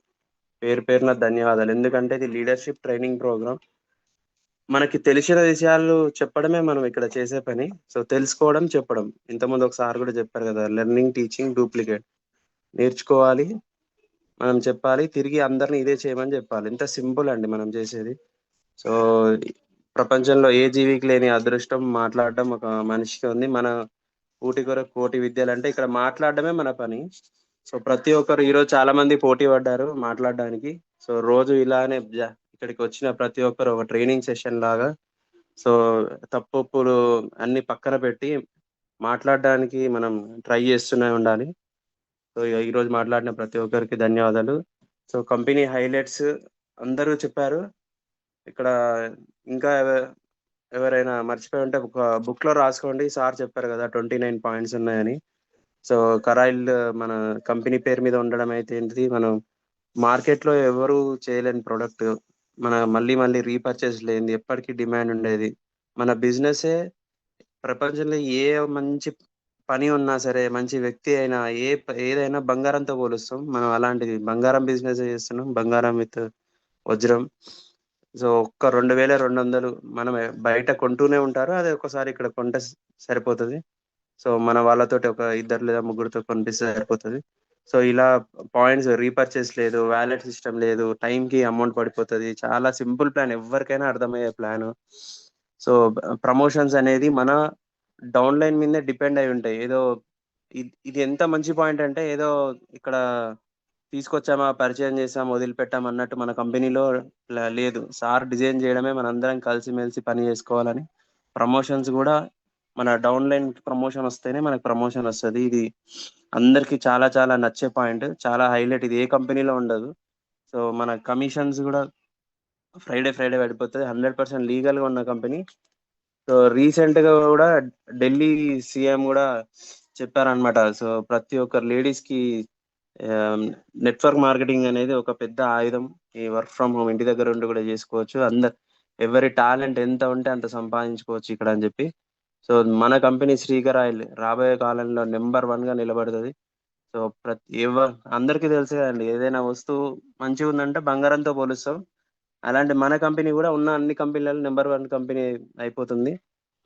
పేరు పేరున ధన్యవాదాలు. ఎందుకంటే ఇది లీడర్షిప్ ట్రైనింగ్ ప్రోగ్రామ్. మనకి తెలిసిన విషయాలు చెప్పడమే మనం ఇక్కడ చేసే పని. సో తెలుసుకోవడం, చెప్పడం. ఇంతకుముందు ఒకసారి కూడా చెప్పారు కదా, లెర్నింగ్, టీచింగ్, డూప్లికేట్. నేర్చుకోవాలి, మనం చెప్పాలి, తిరిగి అందరిని ఇదే చేయమని చెప్పాలి. ఇంత సింపుల్ అండి మనం చేసేది. సో ప్రపంచంలో ఏ జీవికి లేని అదృష్టం మాట్లాడడం ఒక మనిషికి ఉంది. మన ఊటి కొరకు కోటి విద్యలు అంటే ఇక్కడ మాట్లాడడమే మన పని. సో ప్రతి ఒక్కరు ఈరోజు చాలా మంది పోటీ పడ్డారు మాట్లాడడానికి. సో రోజు ఇలానే ఇక్కడికి వచ్చిన ప్రతి ఒక్కరు ఒక ట్రైనింగ్ సెషన్ లాగా సో తప్పులు అన్ని పక్కన పెట్టి మాట్లాడడానికి మనం ట్రై చేస్తూనే ఉండాలి. సో ఈరోజు మాట్లాడిన ప్రతి ఒక్కరికి ధన్యవాదాలు. సో కంపెనీ హైలైట్స్ అందరూ చెప్పారు. ఇక్కడ ఇంకా ఎవరైనా మర్చిపోయి ఉంటే ఒక బుక్ లో రాసుకోండి. సార్ చెప్పారు కదా 29 పాయింట్స్ ఉన్నాయని. సో కరాయిల్ మన కంపెనీ పేరు మీద ఉండడం అయితే ఏంటిది, మనం మార్కెట్ లో ఎవరు చేయలేని ప్రొడక్ట్, మన మళ్ళీ రీపర్చేస్ లేనిది, ఎప్పటికీ డిమాండ్ ఉండేది. మన బిజినెస్ ప్రపంచంలో ఏ మంచి పని ఉన్నా సరే, మంచి వ్యక్తి అయినా, ఏదైనా బంగారంతో పోలుస్తాం. మనం అలాంటిది బంగారం బిజినెస్ చేస్తున్నాం, బంగారం విత్ వజ్రం. సో ఒక్క 2200 మనం బయట కొంటూనే ఉంటారు, అది ఒకసారి ఇక్కడ కొంటే సరిపోతుంది. సో మన వాళ్ళతోటి ఒక 2 లేదా 3 కొనిపిస్తే సరిపోతుంది. సో ఇలా పాయింట్స్ రీపర్చేస్ లేదు, వ్యాలెట్ సిస్టమ్ లేదు, టైంకి అమౌంట్ పడిపోతుంది. చాలా సింపుల్ ప్లాన్, ఎవరికైనా అర్థమయ్యే ప్లాన్. సో ప్రమోషన్స్ అనేది మన డౌన్లైన్ మీదే డిపెండ్ అయి ఉంటాయి. ఏదో ఇది ఎంత మంచి పాయింట్ అంటే ఏదో ఇక్కడ తీసుకొచ్చామా, పరిచయం చేసాం, వదిలిపెట్టాం అన్నట్టు మన కంపెనీలో లేదు. సార్ డిజైన్ చేయడమే మనందరం కలిసిమెలిసి పని చేసుకోవాలని. ప్రమోషన్స్ కూడా మన డౌన్లైన్ ప్రమోషన్ వస్తేనే మనకు ప్రమోషన్ వస్తుంది. ఇది అందరికి చాలా చాలా నచ్చే పాయింట్, చాలా హైలైట్. ఇది ఏ కంపెనీలో ఉండదు. సో మన కమిషన్స్ కూడా ఫ్రైడే పడిపోతుంది. 100% లీగల్గా ఉన్న కంపెనీ. సో రీసెంట్గా కూడా ఢిల్లీ సీఎం కూడా చెప్పారనమాట. సో ప్రతి ఒక్క లేడీస్కి నెట్వర్క్ మార్కెటింగ్ అనేది ఒక పెద్ద ఆయుధం. ఈ వర్క్ ఫ్రమ్ హోమ్ ఇంటి దగ్గర ఉండి కూడా చేసుకోవచ్చు. ఎవరి టాలెంట్ ఎంత ఉంటే అంత సంపాదించుకోవచ్చు ఇక్కడ అని చెప్పి. సో మన కంపెనీ శ్రీకర్ ఆయిల్ రాబోయే కాలంలో నెంబర్ 1 గా నిలబడుతుంది. సో అందరికీ తెలుసు కదండి, ఏదైనా వస్తువు మంచిగా ఉందంటే బంగారంతో పోలుస్తాం. అలాంటి మన కంపెనీ కూడా ఉన్న అన్ని కంపెనీలలో నెంబర్ 1 కంపెనీ అయిపోతుంది.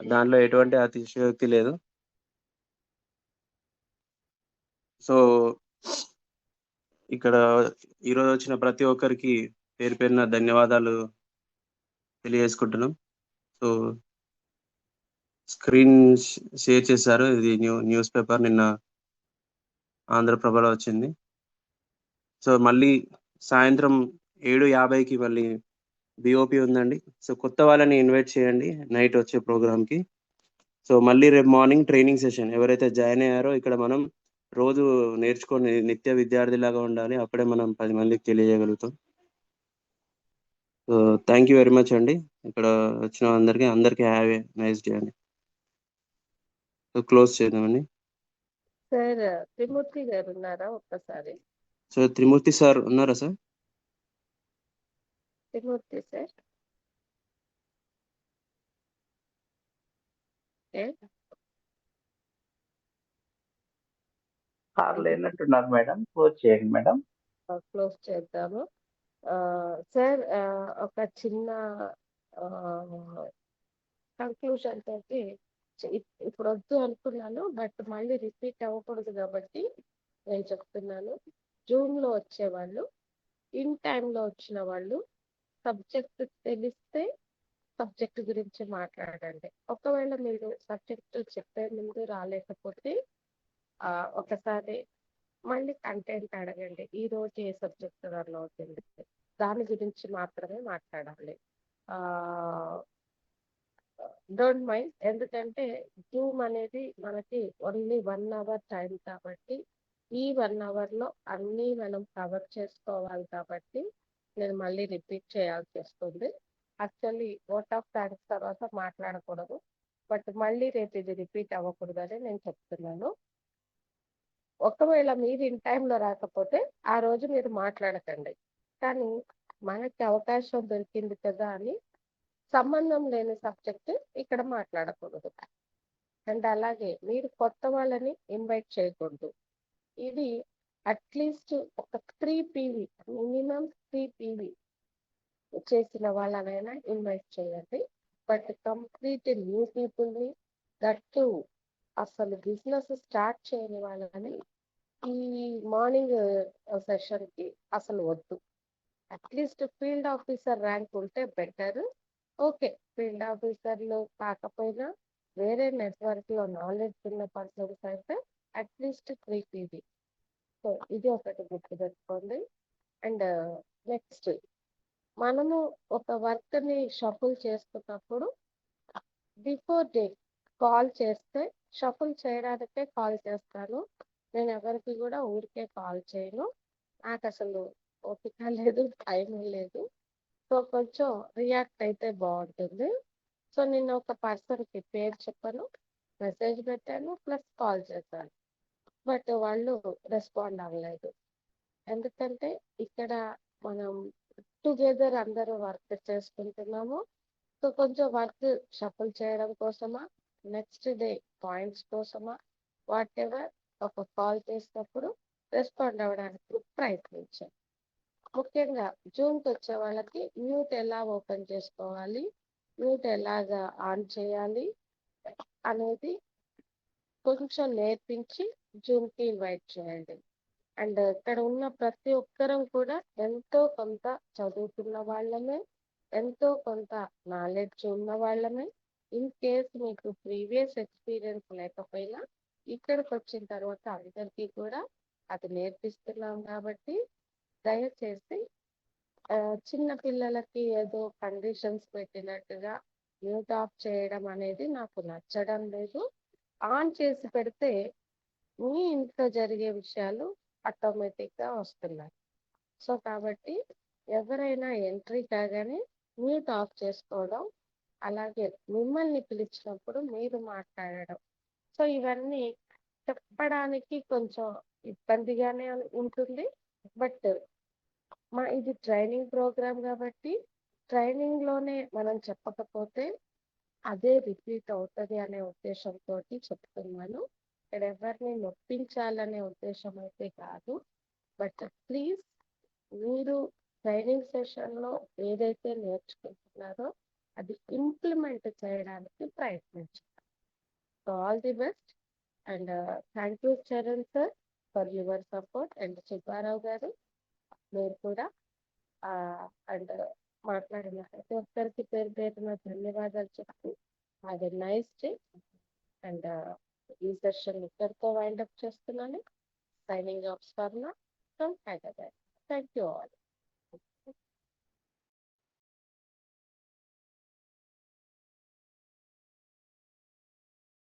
దాంట్లో ఎటువంటి అతిశయోక్తి లేదు. సో ఇక్కడ ఈరోజు వచ్చిన ప్రతి ఒక్కరికి పేరు పేరున ధన్యవాదాలు తెలియజేసుకుంటున్నాం. సో స్క్రీన్ షేర్ చేశారు. ఇది న్యూస్ పేపర్ నిన్న ఆంధ్రప్రభలో వచ్చింది. సో మళ్ళీ సాయంత్రం 7:50కి మళ్ళీ బిఓపి ఉందండి. సో కొత్త వాళ్ళని ఇన్వైట్ చేయండి నైట్ వచ్చే ప్రోగ్రామ్కి. సో మళ్ళీ రేపు మార్నింగ్ ట్రైనింగ్ సెషన్. ఎవరైతే జాయిన్ అయ్యారో ఇక్కడ మనం రోజు నేర్చుకొని నిత్య విద్యార్థిలాగా ఉండాలి. అప్పుడే మనం 10 మందికి తెలియజేయగలుగుతాం. So thank you very much అండి. ఇక్కడ వచ్చిన అందరికీ హ్యావ్ ఏ నైస్ డే అండి. సో క్లోజ్ చేద్దామండి. సార్ త్రిమూర్తి గారు ఉన్నారా ఒక్కసారి? సో త్రిమూర్తి సార్ ఉన్నారా సార్? త్రిమూర్తి సార్ సార్ లేనట్టున్నారు మేడం. క్లోజ్ చేయండి మేడం. క్లోజ్ చేద్దాము. సార్ ఒక చిన్న కంక్లూజన్ తోటి ఇప్పుడు వద్దు అనుకున్నాను, బట్ మళ్ళీ రిపీట్ అవ్వకూడదు కాబట్టి నేను చెప్తున్నాను. జూన్లో వచ్చేవాళ్ళు, ఇన్ టైంలో వచ్చిన వాళ్ళు, సబ్జెక్ట్ తెలిస్తే సబ్జెక్ట్ గురించి మాట్లాడండి. ఒకవేళ మీరు సబ్జెక్ట్ చెప్పే ముందు రాలేకపోతే ఒకసారి మళ్ళీ కంటెంట్ అడగండి. ఈ రోజు ఏ సబ్జెక్ట్ రన్ అవుతుంది, దాని గురించి మాత్రమే మాట్లాడాలి. డోంట్ మైండ్, ఎందుకంటే జూమ్ అనేది మనకి ఓన్లీ 1 hour టైం కాబట్టి ఈ 1 hour లో అన్నీ మనం కవర్ చేసుకోవాలి కాబట్టి నేను మళ్ళీ రిపీట్ చేయాల్సి వస్తుంది. యాక్చువల్లీ ఓట్ ఆఫ్ థ్యాంక్స్ తర్వాత మాట్లాడకూడదు, బట్ మళ్ళీ రేపు ఇది రిపీట్ అవ్వకూడదని నేను చెప్తున్నాను. ఒకవేళ మీరు ఇన్ టైంలో రాకపోతే ఆ రోజు మీరు మాట్లాడకండి, కానీ మనకి అవకాశం దొరికింది కదా అని సంబంధం లేని సబ్జెక్ట్ ఇక్కడ మాట్లాడకూడదు. అండ్ అలాగే మీరు కొత్త వాళ్ళని ఇన్వైట్ చేయకూడదు. ఇది అట్లీస్ట్ ఒక 3 PV, మినిమం 3 PV చేసిన వాళ్ళనైనా ఇన్వైట్ చేయండి. బట్ కంప్లీట్ న్యూ పీపుల్ని, దట్టు అసలు బిజినెస్ స్టార్ట్ చేయని వాళ్ళని ఈ మార్నింగ్ సెషన్కి అసలు వద్దు. అట్లీస్ట్ ఫీల్డ్ ఆఫీసర్ ర్యాంక్ ఉంటే బెటర్. ఓకే, ఫీల్డ్ ఆఫీసర్లు కాకపోయినా వేరే నెట్వర్క్లో నాలెడ్జ్ ఉన్న పర్సన్స్ అయితే అట్లీస్ట్ 3 PV. సో ఇది ఒకటి గుర్తుపెట్టుకోండి. అండ్ నెక్స్ట్, మనము ఒక వర్క్ని షఫుల్ చేసుకున్నప్పుడు బిఫోర్ డే కాల్ చేస్తే, షఫుల్ చేయడానికే కాల్ చేస్తాను నేను, ఎవరికి కూడా ఊరికే కాల్ చేయను. నాకు అసలు ఓపిక లేదు, టైం లేదు. సో కొంచెం రియాక్ట్ అయితే బాగుంటుంది. సో నేను ఒక పర్సన్కి పేరు చెప్పాను, మెసేజ్ పెట్టాను, ప్లస్ కాల్ చేశాను, బట్ వాళ్ళు రెస్పాండ్ అవ్వలేదు. ఎందుకంటే ఇక్కడ మనం టుగెదర్ అందరూ వర్క్ చేసుకుంటున్నాము. సో కొంచెం వర్క్ షఫుల్ చేయడం కోసమా, నెక్స్ట్ డే పాయింట్స్ కోసమా, వాట్ ఎవర్, ఒక కాల్ చేసినప్పుడు రెస్పాండ్ అవ్వడానికి ప్రయత్నించాం. ముఖ్యంగా జూన్కి వచ్చే వాళ్ళకి మ్యూట్ ఎలా ఓపెన్ చేసుకోవాలి, మ్యూట్ ఎలాగా ఆన్ చేయాలి అనేది కొంచెం నేర్పించి జూన్కి ఇన్వైట్ చేయండి. అండ్ ఇక్కడ ఉన్న ప్రతి ఒక్కరం కూడా ఎంతో కొంత చదువుతున్న వాళ్ళమే, ఎంతో కొంత నాలెడ్జ్ ఉన్న వాళ్ళమే. ఇన్ కేస్ మీకు ప్రీవియస్ ఎక్స్పీరియన్స్ లేకపోయినా ఇక్కడికి వచ్చిన తర్వాత అందరికీ కూడా అది నేర్పిస్తున్నాం కాబట్టి దయచేసి చిన్న పిల్లలకి ఏదో కండిషన్స్ పెట్టినట్టుగా మ్యూట్ ఆఫ్ చేయడం అనేది నాకు నచ్చడం లేదు. ఆన్ చేసి పెడితే మీ ఇంట్లో జరిగే విషయాలు ఆటోమేటిక్గా వస్తున్నాయి. సో కాబట్టి ఎవరైనా ఎంట్రీ కాగానే మ్యూట్ ఆఫ్ చేసుకోవడం, అలాగే మిమ్మల్ని పిలిచినప్పుడు మీరు మాట్లాడడం. సో ఇవన్నీ చెప్పడానికి కొంచెం ఇబ్బందిగానే ఉంటుంది. బట్ ఇది ట్రైనింగ్ ప్రోగ్రామ్ కాబట్టి ట్రైనింగ్లోనే మనం చెప్పకపోతే అదే రిపీట్ అవుతుంది అనే ఉద్దేశంతో చెప్తున్నాను. ఇక్కడ ఎవరిని నొప్పించాలనే ఉద్దేశం అయితే కాదు. బట్ ప్లీజ్ మీరు ట్రైనింగ్ సెషన్లో ఏదైతే నేర్చుకుంటున్నారో అది ఇంప్లిమెంట్ చేయడానికి ప్రయత్నించండి. So all the best and thank you Charan sir for your support. And Subbarao గారు మీరు కూడా అండ్ మాట్లాడిన ప్రతి ఒక్కరికి పేరు పేరున ధన్యవాదాలు చెప్తూ అది నైస్ డే. అండ్ ఈ సెషన్ ఇక్కడితో వైండప్ చేస్తున్నాను. Signing off Swarna from Hyderabad. Thank you all.